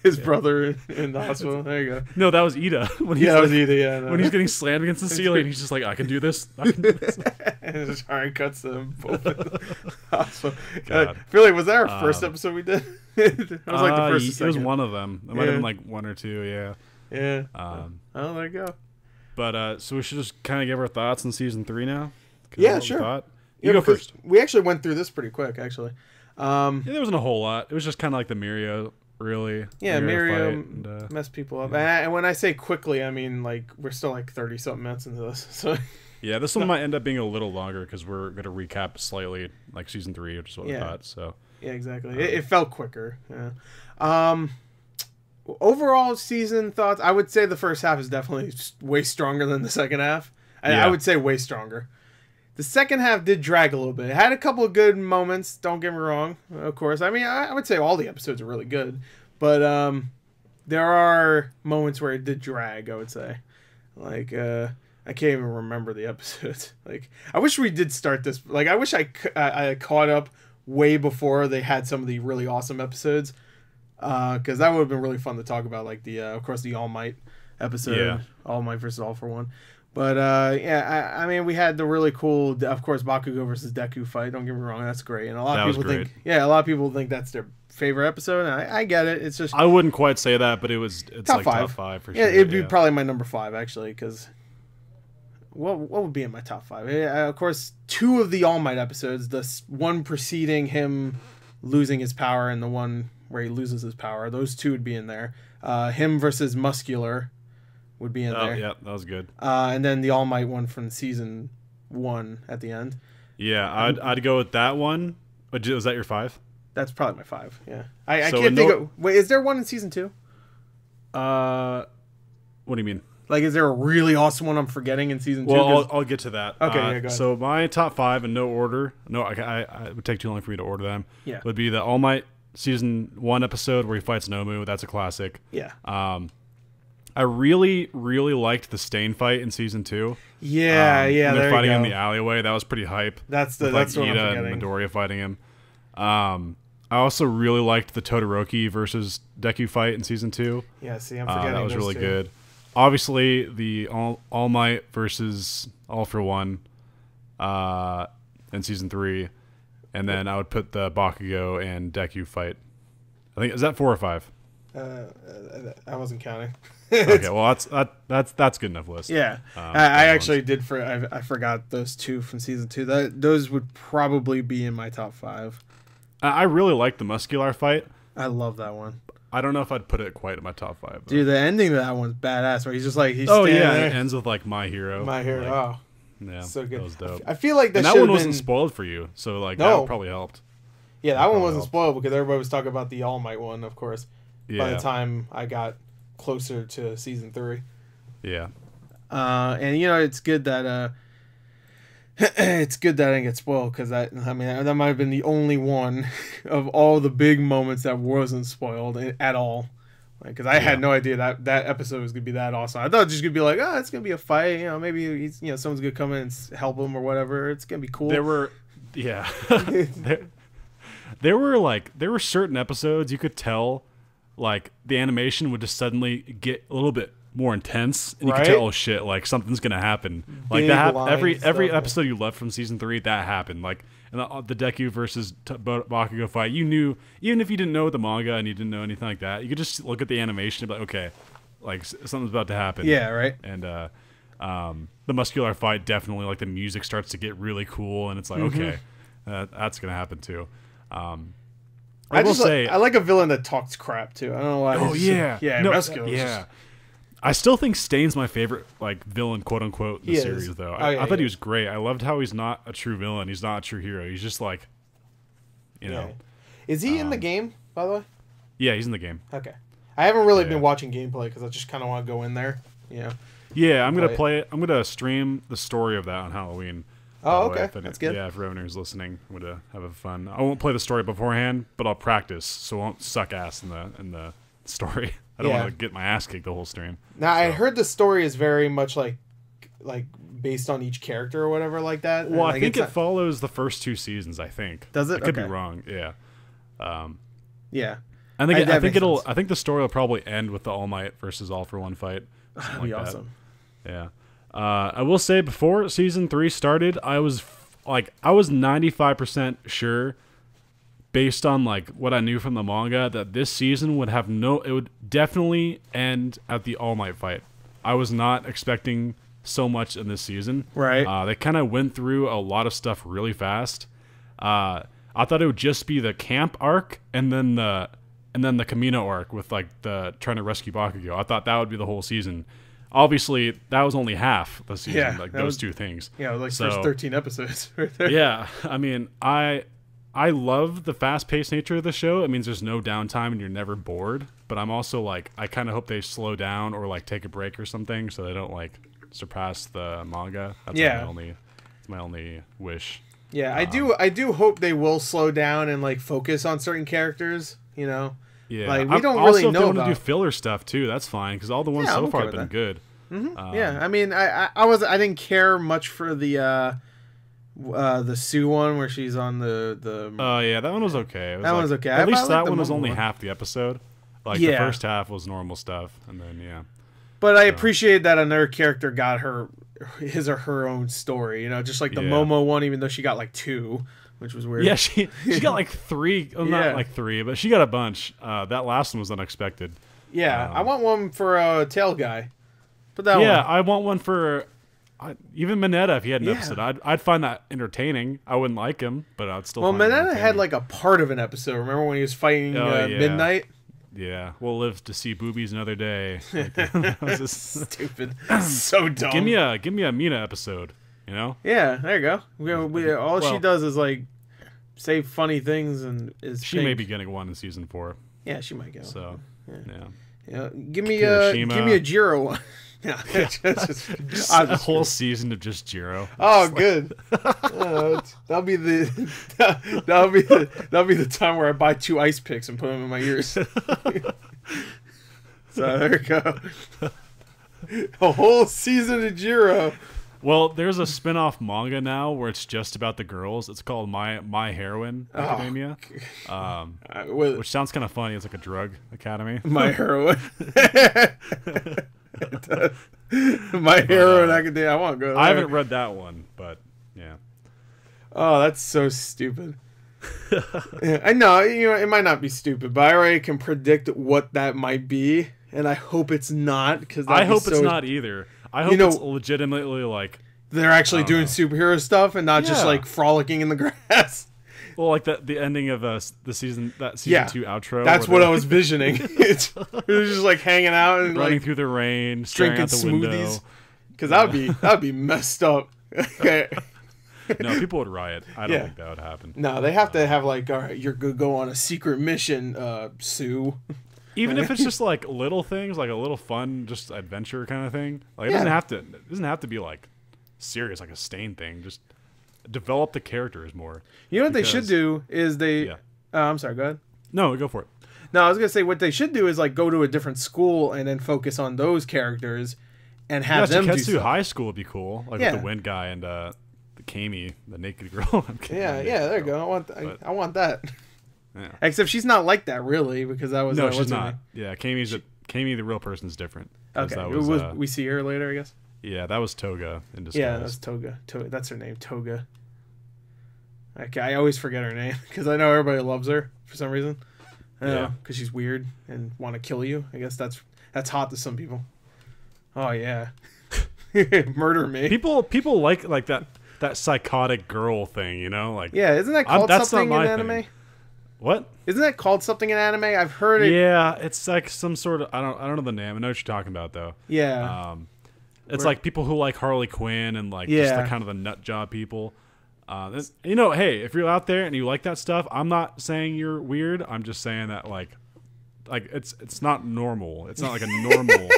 his brother in the hospital. There you go. No, that was Ida. When that was Ida, yeah. No. When he's getting slammed against the ceiling, he's just like, I can do this. And his arm cuts them both in the hospital. I feel like, was that our first episode we did? It was like the first It was one of them. It might have been like one or two, yeah. Yeah. There you go. But, so we should just kind of give our thoughts on season 3 now? Yeah, sure. You go first. We actually went through this pretty quick, actually. There wasn't a whole lot. It was just kind of like the Mirio, really. Yeah, Mirio messed people up. And when I say quickly, I mean like we're still like 30-something minutes into this. So yeah, this one might end up being a little longer because we're going to recap slightly like season 3, which is what I thought. So yeah, exactly. It felt quicker. Yeah. Overall season thoughts, I would say the first half is definitely way stronger than the second half. I would say way stronger. The second half did drag a little bit. It had a couple of good moments, don't get me wrong, of course. I mean, I would say all the episodes are really good. But there are moments where it did drag, I would say. Like, I can't even remember the episodes. Like, I wish we did start this. Like, I wish I caught up way before they had some of the really awesome episodes. Because that would have been really fun to talk about. Like, of course, the All Might episode. Yeah. All Might versus All for One. But, I mean, we had the really cool, of course, Bakugo versus Deku fight. Don't get me wrong, that's great. And a lot of people think, a lot of people think that's their favorite episode. And I get it. It's just, I wouldn't quite say that, but it's top like 5. Top 5 for sure. Yeah, it'd be probably my number 5 actually, because what would be in my top 5? Of course, 2 of the All Might episodes. The one preceding him losing his power, and the one where he loses his power. Those 2 would be in there. Him versus Muscular would be in there. Yeah, that was good. And then the All Might one from season 1 at the end. Yeah, I'd go with that one. Was that your 5? That's probably my 5. Yeah, I can't think of. Wait, is there one in season 2? What do you mean? Like, is there a really awesome one I'm forgetting in season 2? Well, I'll get to that. Okay, yeah, go ahead. So my top 5 in no order. No, I it would take too long for me to order them. Yeah, would be the All Might season 1 episode where he fights Nomu. That's a classic. Yeah. I really, really liked the Stain fight in season 2. Yeah, when they're fighting in the alleyway. That was pretty hype. That's what I'm Ida forgetting. and Midoriya fighting him. I also really liked the Todoroki versus Deku fight in season 2. Yeah, see, I'm forgetting. That was really good. Obviously, the All Might versus All for One in season 3, and then I would put the Bakugo and Deku fight. I think, is that 4 or 5? I wasn't counting. Okay, well that's good enough list. Yeah, I actually did. I forgot those 2 from season 2. Those would probably be in my top 5. I really liked the Muscular fight. I love that one. I don't know if I'd put it quite in my top 5. Though. Dude, the ending to that one's badass. Where he's just like he's oh standing yeah, there. it ends with like my hero. My hero. Like, Oh, yeah, so good. That was dope. I feel like and that one wasn't spoiled for you, so like that probably helped. Yeah, that one wasn't spoiled because everybody was talking about the All Might one, of course. Yeah. By the time I got closer to season 3. Yeah. And you know it's good that it's good that I didn't get spoiled because that might have been the only one of all the big moments that wasn't spoiled at all. Because I had no idea that episode was gonna be that awesome. I thought it was just gonna be like, oh, it's gonna be a fight. You know, maybe he's, someone's gonna come in and help him or whatever. It's gonna be cool. There were there were certain episodes you could tell, like the animation would just suddenly get a little bit more intense, and you could tell, oh shit, like something's gonna happen. Like that every episode you left from season 3, that happened. Like in the Deku versus Bakugo fight, you knew, even if you didn't know the manga and you didn't know anything like that, you could just look at the animation and be like, okay, like something's about to happen. Yeah, right. And the muscular fight, definitely, like the music starts to get really cool, and it's like, okay, that's gonna happen too. I will say, I like a villain that talks crap too. I don't know why. Oh yeah, Muscular. Yeah. I still think Stain's my favorite, like, villain, quote unquote, in the series, though. I thought he was great. I loved how he's not a true villain. He's not a true hero. He's just like, you know. Is he in the game, by the way? Yeah, he's in the game. Okay. I haven't really been watching gameplay because I just kind of want to go in there. Yeah, I'm gonna play it. I'm gonna stream the story of that on Halloween. Oh, okay. That's good. Yeah, if everyone's listening, I'm gonna have fun. I won't play the story beforehand, but I'll practice, so I won't suck ass in the story. I don't want to get my ass kicked the whole stream. Now, I heard the story is very much like based on each character or whatever like that. Well, I think it follows the first 2 seasons, I think. Does it? I could be wrong. Yeah. Yeah. I think the story will probably end with the All Might versus All for One fight. That'd be awesome. Yeah. I will say, before season 3 started, I was 95% sure, based on like what I knew from the manga, that this season would it would definitely end at the All Might fight. I was not expecting so much in this season. Right. They kind of went through a lot of stuff really fast. I thought it would just be the camp arc and then the Kamino arc with like the trying to rescue Bakugo. I thought that would be the whole season. Obviously, that was only half the season. Yeah, like those 2 things. Yeah, like first 13 episodes right there. Yeah, I mean, I love the fast-paced nature of the show. It means there's no downtime and you're never bored. But I'm also like, I kind of hope they slow down or like take a break or something so they don't like surpass the manga. That's my only wish. Yeah, I do hope they will slow down and like focus on certain characters. Yeah, like we don't really know if they want to do filler stuff too. That's fine because all the ones so far have been good. Yeah, I mean, I didn't care much for the Sue one where she's on the. Oh yeah, that one was okay. That one was okay. At least that one was only half the episode. Like the first half was normal stuff, and then But I appreciate that another character got his or her own story. Just like the Momo one, even though she got like 2, which was weird. Yeah, she got like 3. Well, not like 3, but she got a bunch. That last one was unexpected. Yeah, I want one for Tail Guy. Put that one. Yeah, I want one for even Mineta if he had an episode. I'd find that entertaining. I wouldn't like him, but I'd still. Well, Mineta had like a part of an episode. Remember when he was fighting Midnight? Yeah, we'll live to see boobies another day. That was just stupid. So dumb. Give me a Mina episode. Yeah, there you go. All she does is like say funny things and is. She may be getting one in season 4. Yeah, she might get one. So yeah. Give me a Jiro one. Yeah, just a whole season of just Jiro. Oh, good. That'll be the time where I buy 2 ice picks and put them in my ears. So there you go. A whole season of Jiro. Well, there's a spin-off manga now where it's just about the girls. It's called My Heroine Academia, which sounds kind of funny. It's like a drug academy. My Heroine. My Heroine Academia. I want to go there. I haven't read that one, but yeah. Oh, that's so stupid. I know, it might not be stupid, but I already can predict what that might be, and I hope it's not. Because I hope it's not either. I hope it's legitimately like they're actually doing superhero stuff and not just like frolicking in the grass. Well, like the ending of the season 2 outro. That's what I was visioning. It was just like hanging out and running like through the rain, staring drinking out the window. smoothies. Because that'd be messed up. No, people would riot. I don't think that would happen. No, they have to have like, all right, you're gonna go on a secret mission, Sue. Even if it's just like little things, like a little fun, just adventure kind of thing. Like it doesn't have to be like serious, like a Stain thing. Just develop the characters more. You know what they should do is I'm sorry, go ahead. No, go for it. No, I was gonna say what they should do is like go to a different school and then focus on those characters and have them do Chiketsu stuff. High School would be cool, like with the Wind guy and the Kami, the naked girl. I'm kidding, there you go. I want that. Yeah. Except she's not like that really, because that was she's not. Yeah, Kami, the real person's different. Okay, that was, we see her later, I guess. Yeah, that was Toga in disguise. Yeah, that's Toga. That's her name, Toga. Okay, I always forget her name because I know everybody loves her for some reason. Because she's weird and want to kill you. I guess that's hot to some people. Oh yeah, murder me. People like that psychotic girl thing, you know? Like isn't that called something in anime? Thing. What? Isn't that called something in anime? I've heard it. Yeah, it's like some sort of I don't know the name. I know what you're talking about though. Yeah. It's like people who like Harley Quinn and like just the kind of the nut job people. You know, hey, if you're out there and you like that stuff, I'm not saying you're weird. I'm just saying that like it's not normal. It's not like a normal.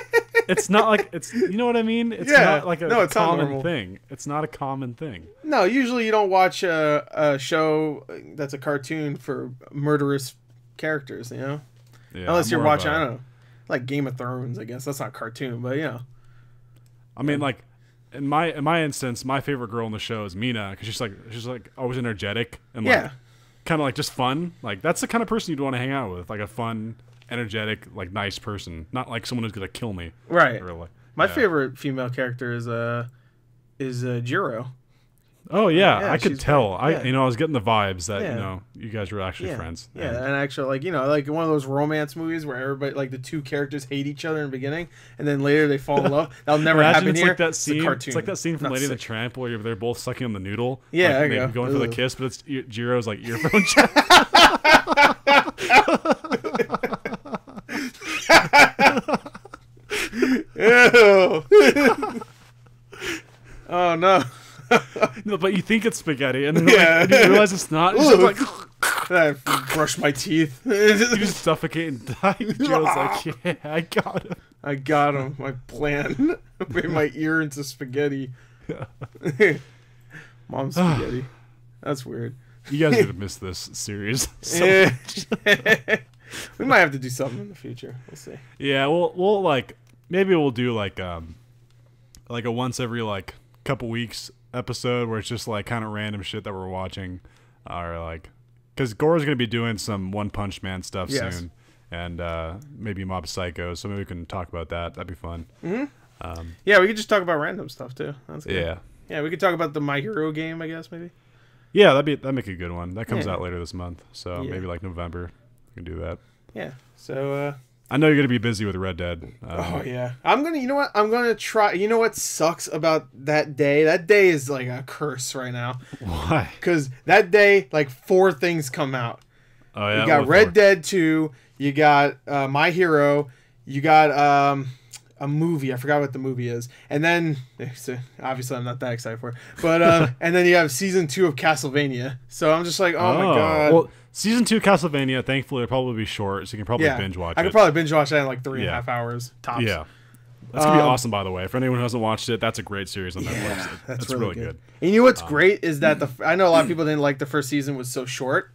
It's not like you know what I mean? It's not like a common thing. It's not a common thing. No, usually you don't watch a show that's a cartoon for murderous characters, you know? Yeah, unless you're watching, I don't know, like Game of Thrones, I guess. That's not cartoon, but you know. I mean, like in my instance, my favorite girl in the show is Mina because she's like always energetic and like kind of like just fun. Like that's the kind of person you'd want to hang out with, like a fun, energetic, like nice person, not like someone who's gonna kill me. Right. Or like, my favorite female character is Jiro. Oh yeah, I could tell. I was getting the vibes that you know you guys were actually friends. Yeah, and actually like like one of those romance movies where everybody like the two characters hate each other in the beginning and then later they fall in love. That'll never happen it's here. Like that scene. It's a cartoon. It's like that scene from Lady and the Tramp where they're both sucking on the noodle. Yeah, like, there you go. Going for the kiss, but it's Jiro's like earphone jack. Ew. Oh no. No, but you think it's spaghetti, and then and you realize it's not. It's like I brush my teeth. You just suffocate and die. Joe's like, yeah, I got him. I got him. My plan. Made my ear into spaghetti. Mom's spaghetti. That's weird. You guys are gonna miss this series so much. We might have to do something in the future. We'll see. Yeah, we'll like maybe we'll do like a once every like couple weeks episode where it's just like kind of random shit that we're watching, or like because Gora's gonna be doing some One Punch Man stuff soon, and maybe Mob Psycho, so maybe we can talk about that. That'd be fun. Mm-hmm. Yeah, we could just talk about random stuff too. That's good. Yeah, we could talk about the My Hero game, I guess maybe. Yeah, that'd make a good one. That comes out later this month, so maybe like November we can do that. Yeah. So I know you're gonna be busy with Red Dead. Oh yeah, I'm gonna. You know what? I'm gonna try. You know what sucks about that day? That day is like a curse right now. Why? Because that day, like 4 things come out. Oh yeah. You got Red Dead 2. You got My Hero. You got a movie. I forgot what the movie is. And then obviously I'm not that excited for it. But and then you have season 2 of Castlevania. So I'm just like, oh my god. Well, season 2 so thankfully it'll probably be short, so you can probably binge watch it. I could probably binge watch that in like 3.5 hours tops. Yeah. That's gonna be awesome, by the way. For anyone who hasn't watched it, that's a great series on Netflix. Yeah, that's really good. And you know what's great is that I know a lot of people didn't like the first season was so short.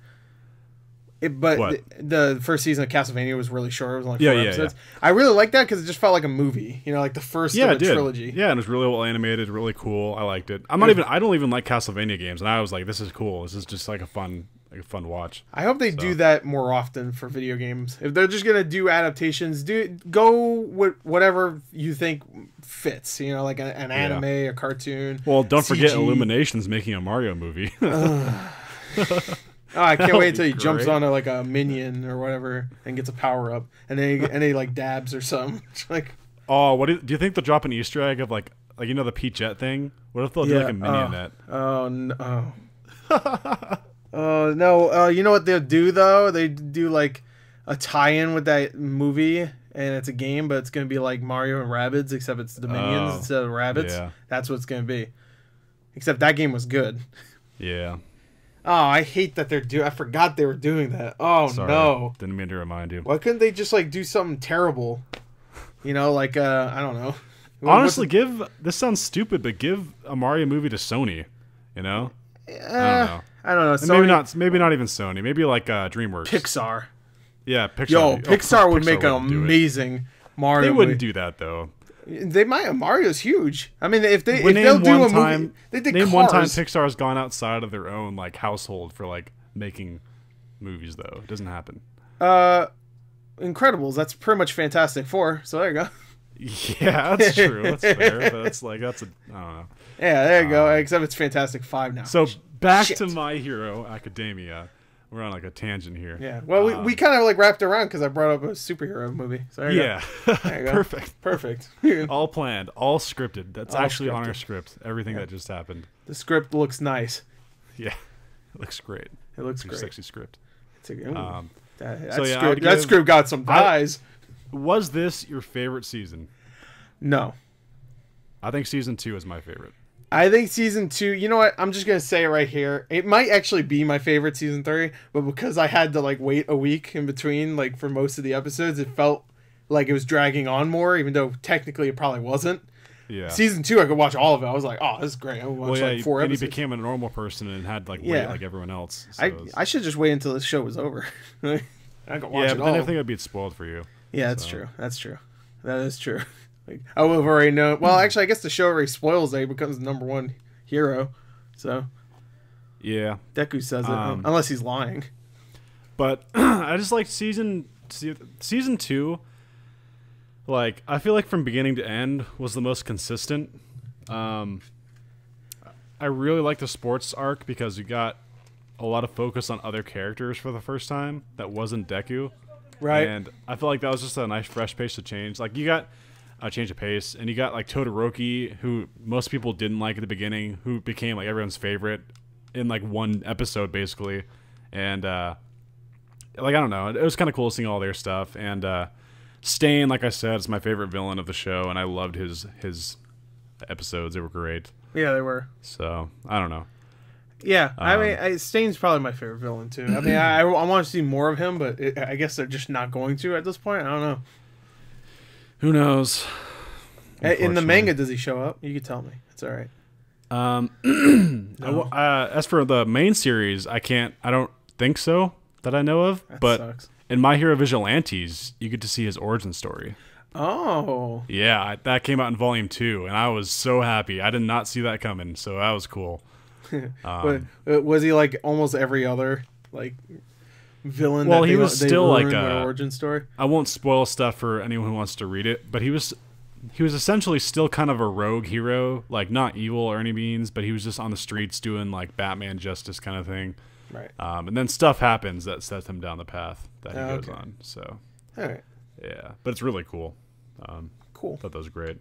But the first season of Castlevania was really short. It was only 4 episodes. Yeah. I really liked that because it just felt like a movie. You know, like the first of a trilogy. Yeah, and it was really well animated, really cool. I liked it. I don't even like Castlevania games, and I was like, this is cool. This is just like a fun watch. I hope they do that more often for video games. If they're just gonna do adaptations, go with whatever you think fits. You know, like an anime, a cartoon. Well, don't forget Illumination's making a Mario movie. Oh, I can't wait until he jumps onto like a minion or whatever and gets a power up, and then he like dabs or something. Like, oh, do you think they'll drop an Easter egg of like the Peachette thing? What if they'll do like a minionette? Oh no. Oh no! You know what they'll do though? They do like a tie-in with that movie, and it's a game, but it's gonna be like Mario and Rabbids, except it's the minions instead of rabbits. Yeah. That's what it's gonna be. Except that game was good. Yeah. Oh, I hate that they're doing. I forgot they were doing that. Oh Sorry, no! didn't mean to remind you. Why couldn't they just like do something terrible? You know, like I don't know. Honestly, this sounds stupid, but give a Mario movie to Sony. You know, I don't know. I don't know. And Sony, maybe not even Sony. Maybe like DreamWorks. Pixar. Yeah, Pixar. Yo, Pixar would make an wouldn't do it. amazing Mario. They wouldn't movie. do that though. They might. Mario's huge. I mean, if they'll Name do a one movie, time. they did Name Cars. one time Pixar's gone outside of their own like household for like making movies though. It doesn't happen. Incredibles. That's pretty much Fantastic Four. So there you go. Yeah, that's true. That's fair. But that's I don't know. Yeah, there you go. Except it's Fantastic Five now. So back Shit. to My Hero Academia. We're on like a tangent here. Yeah. Well, we kind of like wrapped around because I brought up a superhero movie. So there you Yeah. go. There you go. Perfect. Perfect. All planned, all scripted. That's All actually on scripted. our script. Everything that just happened. The script looks nice. Yeah, it looks great. It looks Pretty great. sexy script. It's a, ooh, that, so yeah, I script, would that give- script got some thighs. Was this your favorite season? No. I think season 2 is my favorite. I think season 2, you know what? I'm just going to say it right here. It might actually be my favorite season 3, but because I had to like wait a week in between like for most of the episodes, it felt like it was dragging on more, even though technically it probably wasn't. Yeah. Season 2, I could watch all of it. I was like, oh, this is great. I watched like 4 and he episodes. became a normal person and had like weight Yeah. like everyone else. So it was- I should just wait until the show was over. I could watch yeah, it but all. then I think it'd be spoiled for you. Yeah, that's So. true. That's true. That is true. Like, I would have already known. Well, actually, I guess the show already spoils that he becomes the number one hero. So Yeah, Deku says it, unless he's lying. but I just like season 2. Like I feel like from beginning to end was the most consistent. I really like the sports arc because you got a lot of focus on other characters for the first time that wasn't Deku. Right. And I feel like that was just a nice fresh pace to change. Like you got a change of pace, and you got like Todoroki, who most people didn't like at the beginning, who became like everyone's favorite in like one episode basically. And like I don't know, it was kind of cool seeing all their stuff. And Stain, like I said, is my favorite villain of the show, and I loved his episodes. They were great. Yeah, they were. So I don't know. Yeah, I mean, Stain's probably my favorite villain too. I mean, I want to see more of him, but I guess they're just not going to at this point. I don't know. Who knows? In the manga, does he show up? You can tell me. It's all right. As for the main series, I don't think so that I know of. That but sucks. in My Hero Vigilantes, you get to see his origin story. Oh. Yeah, that came out in Volume 2, and I was so happy. I did not see that coming, so that was cool. But was he like almost every other like villain? Well, that he they, was they still like ruined their origin story. I won't spoil stuff for anyone who wants to read it, but he was essentially still kind of a rogue hero, like not evil or any means, but he was just on the streets doing like Batman justice kind of thing. Right. And then stuff happens that sets him down the path that he goes okay. on. So All right. yeah, but it's really cool. Cool. Thought that was great.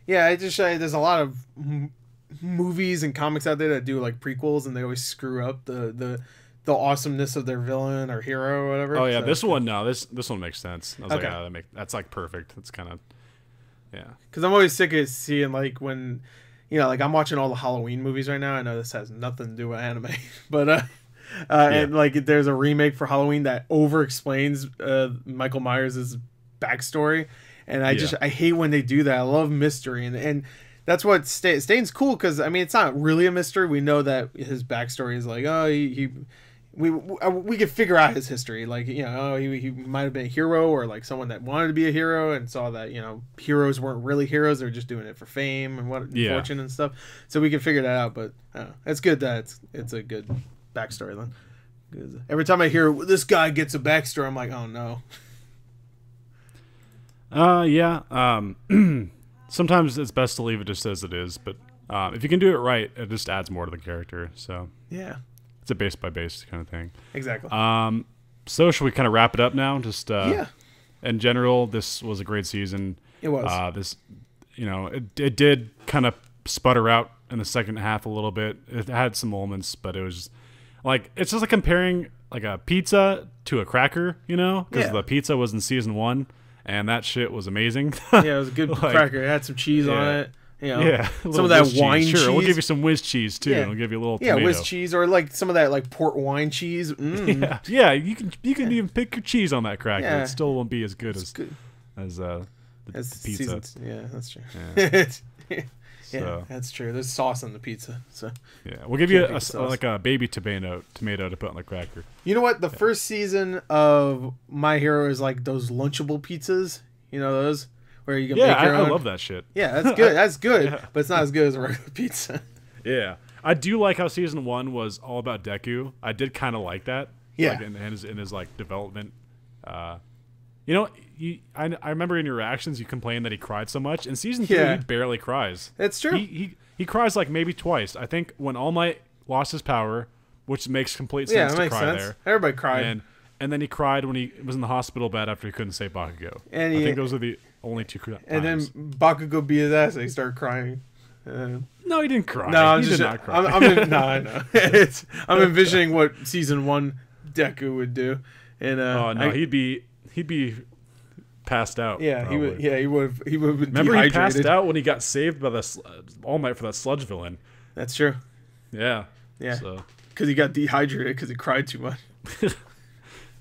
Yeah, I just there's a lot of movies and comics out there that do like prequels, and they always screw up the awesomeness of their villain or hero or whatever. Oh yeah, So- this one makes sense. I was Okay. like, that's like perfect. That's kind of yeah. Because I'm always sick of seeing like when, like I'm watching all the Halloween movies right now. I know this has nothing to do with anime, but and like there's a remake for Halloween that over explains Michael Myers' backstory, and I hate when they do that. I love mystery, and that's what Stain's cool because I mean it's not really a mystery. We know that his backstory is like we could figure out his history, like he might have been a hero or like someone that wanted to be a hero and saw that heroes weren't really heroes, they're just doing it for fame and fortune and stuff. So we can figure that out, but it's good that it's a good backstory then. 'Cause every time I hear this guy gets a backstory, I'm like, oh no. Yeah. Sometimes it's best to leave it just as it is, but if you can do it right, it just adds more to the character. So Yeah, it's a base by base kind of thing. exactly. So should we kind of wrap it up now? Just Yeah. In general, this was a great season. It was. This, it did kind of sputter out in the second half a little bit. It had some moments, but it was Like, it's just like comparing like a pizza to a cracker, you know? Because Yeah. the pizza was in season 1, and that shit was amazing. Yeah, it was a good Like, cracker. It had some cheese on yeah. it. You know, Yeah, some of that whiz wine cheese. cheese. Sure, we'll give you some whiz cheese too. Yeah. And we'll give you a little Yeah, tomato. whiz cheese, or like some of that like port wine cheese. Yeah, you can even pick your cheese on that cracker. Yeah. It still won't be as good It's good. as the That's pizza. Yeah, that's true. Yeah. Yeah, So, that's true. There's sauce on the pizza, so yeah, we'll give you Can't beat sauce. like a baby tomato to put on the cracker. you know what? The first season of My Hero is like those Lunchable pizzas. You know those where you can Yeah, make your I own. love that shit. Yeah, that's good. That's good, Yeah. but it's not as good as a regular pizza. Yeah, I do like how season 1 was all about Deku. I did kind of like that. Yeah. like, in his like development. You know, I remember in your reactions you complained that he cried so much. In season 3, Yeah. he barely cries. That's true. He cries like maybe twice. I think when All Might lost his power, which makes complete Yeah, sense that to makes cry sense. there. Everybody cried. And then he cried when he was in the hospital bed after he couldn't say Bakugo. And I he- think those are the only 2 times. And then Bakugo beat his ass and he started crying. No, he didn't cry. No, I'm he just. did not cry. No, I know. I'm envisioning what season 1 Deku would do, and Oh no, he'd be passed out. yeah, probably. he would. Yeah, he would. He would have been Remember, he dehydrated. passed out when he got saved by the All Might for that sludge villain. That's true. Yeah. Yeah, So, because he got dehydrated because he cried too much.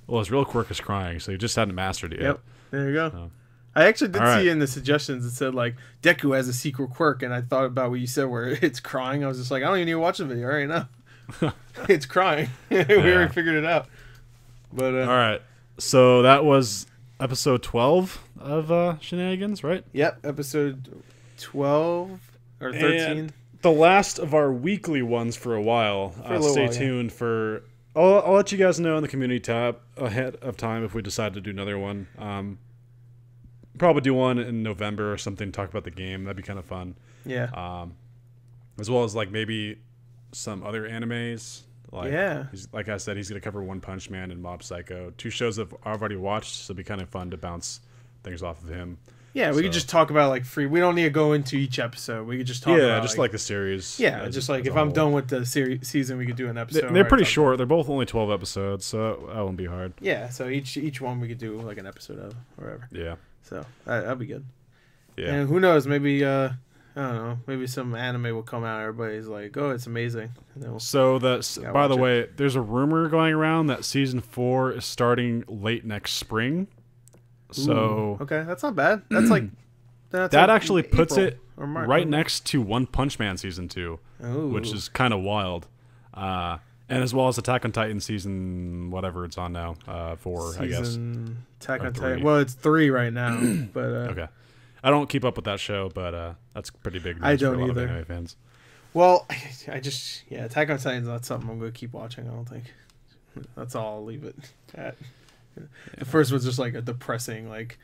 well, his real quirk is crying, so he just hadn't mastered it yet. Yep. There you go. So. I actually did All right. see in the suggestions it said like Deku has a secret quirk, and I thought about what you said where it's crying. I was just like, I don't even need to watch the video right now. It's crying. We already figured it out. But All right. So that was episode 12 of Shenanigans, right? Yep, episode 12 or 13. And the last of our weekly ones for a while. For a little Stay while, yeah. tuned for. I'll let you guys know in the community tab ahead of time if we decide to do another one. Probably do one in November or something. Talk about the game. That'd be kind of fun. Yeah. As well as like maybe some other animes. Like, Yeah. Like I said, he's gonna cover One Punch Man and Mob Psycho, 2 shows that I've already watched. So it'd be kind of fun to bounce things off of him. Yeah, we could just talk about like free. We don't need to go into each episode. We could just talk about just like the series. yeah, just like as if a I'm whole. done with the season, we could do an episode. They're where I pretty talk- short. They're both only 12 episodes, so that won't be hard. Yeah, so each one we could do like an episode of or whatever. Yeah. So that'd be good. Yeah. And who knows? Maybe I don't know. Maybe some anime will come out. Everybody's like, "Oh, it's amazing." And then we'll, So Yeah, by the watch it. way, there's a rumor going around that season 4 is starting late next spring. So okay, that's not bad. That's like that's that like actually puts April it or March. right next to One Punch Man season 2, Ooh. which is kind of wild. And as well as Attack on Titan season whatever it's on now, 4, I guess. Season Attack Or on 3. Titan. Well, it's 3 right now, but Okay. I don't keep up with that show, but that's pretty big news I for a don't lot either. of anime fans. well, I just Attack on Titan's not something I'm gonna keep watching. I don't think. That's all I'll leave it at. The first was just like a depressing, like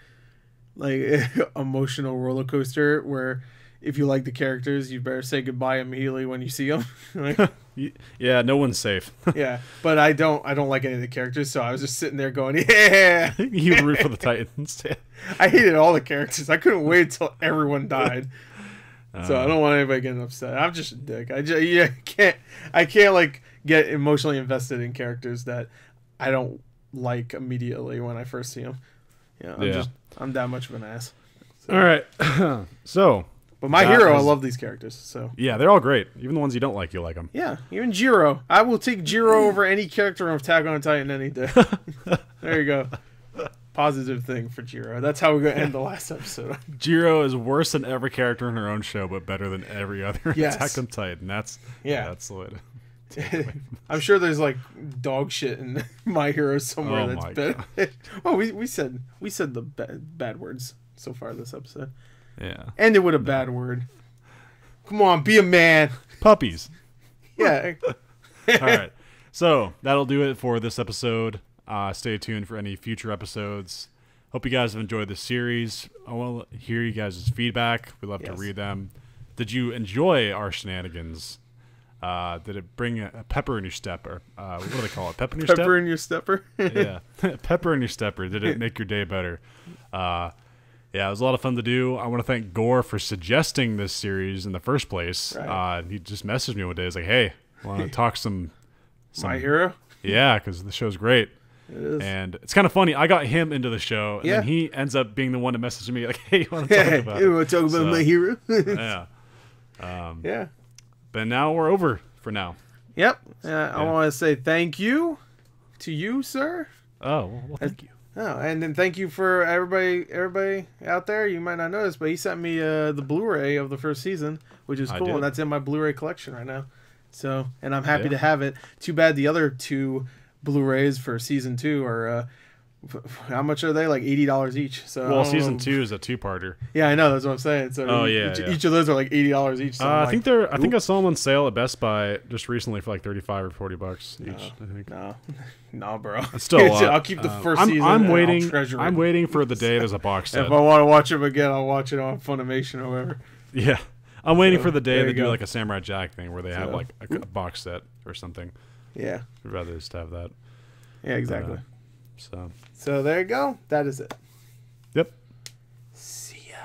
emotional roller coaster where if you like the characters, you better say goodbye immediately when you see them. Like, Yeah, no one's safe. yeah, but I don't like any of the characters, so I was just sitting there going, yeah. You root for the Titans. I hated all the characters. I couldn't wait till everyone died. So I don't want anybody getting upset. I'm just a dick. I can't like get emotionally invested in characters that I don't like immediately when I first see them. Yeah, I'm that much of an ass. All right. So, But My That Hero, I was- love these characters. So yeah, they're all great. Even the ones you don't like, you like them. yeah, even Jiro. I will take Jiro over any character on Attack on Titan any day. There you go. Positive thing for Jiro. That's how we're gonna end the last episode. Jiro is worse than every character in her own show, but better than every other Yes. Attack on Titan. That's the way to. I'm sure there's like dog shit in My Hero somewhere Oh that's my better. Well, we said the bad words so far this episode. Yeah. End it with a bad word. Come on, be a man. Puppies. Yeah. All right. So that'll do it for this episode. Stay tuned for any future episodes. Hope you guys have enjoyed the series. I want to hear you guys' feedback. We love to Yes. read them. Did you enjoy our shenanigans? Did it bring a pepper in your step? Or what do they call it? Pepper in your step? Pepper in your stepper. Yeah. Pepper in your stepper. Did it make your day better? Yeah, it was a lot of fun to do. I want to thank Gore for suggesting this series in the first place. Right. He just messaged me one day. He's like, hey, want to talk some My Hero. Yeah, because the show's great. It is. And it's kind of funny. I got him into the show, and then he ends up being the one to message me like, "Hey, you want to talk about? You want to talk about My Hero?" Yeah. Yeah. But now we're over for now. Yep. I want to say thank you to you, sir. Oh, well, thank you. Oh, and then thank you for everybody out there. You might not know this, but he sent me the Blu-ray of the first season, which is cool, and that's in my Blu-ray collection right now. So, and I'm happy to have it. Too bad the other 2 Blu-rays for season 2 are how much are they? Like $80 each. So well, season 2 is a 2-parter. Yeah, I know. That's what I'm saying. So each of those are like $80 each. So I think I think I saw them on sale at Best Buy just recently for like $35 or $40 each. I think. No, bro. It's still a lot. I'll keep the first season. I'm waiting. I'm waiting for the day there's a box set. If I want to watch them again, I'll watch it on Funimation or whatever. Yeah, I'm waiting for the day they do like a Samurai Jack thing where they have like a box set or something. Yeah, I'd rather just have that. Yeah, exactly. So there you go. That is it. Yep. See ya.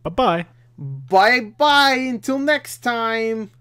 Bye-bye. Bye-bye. Until next time.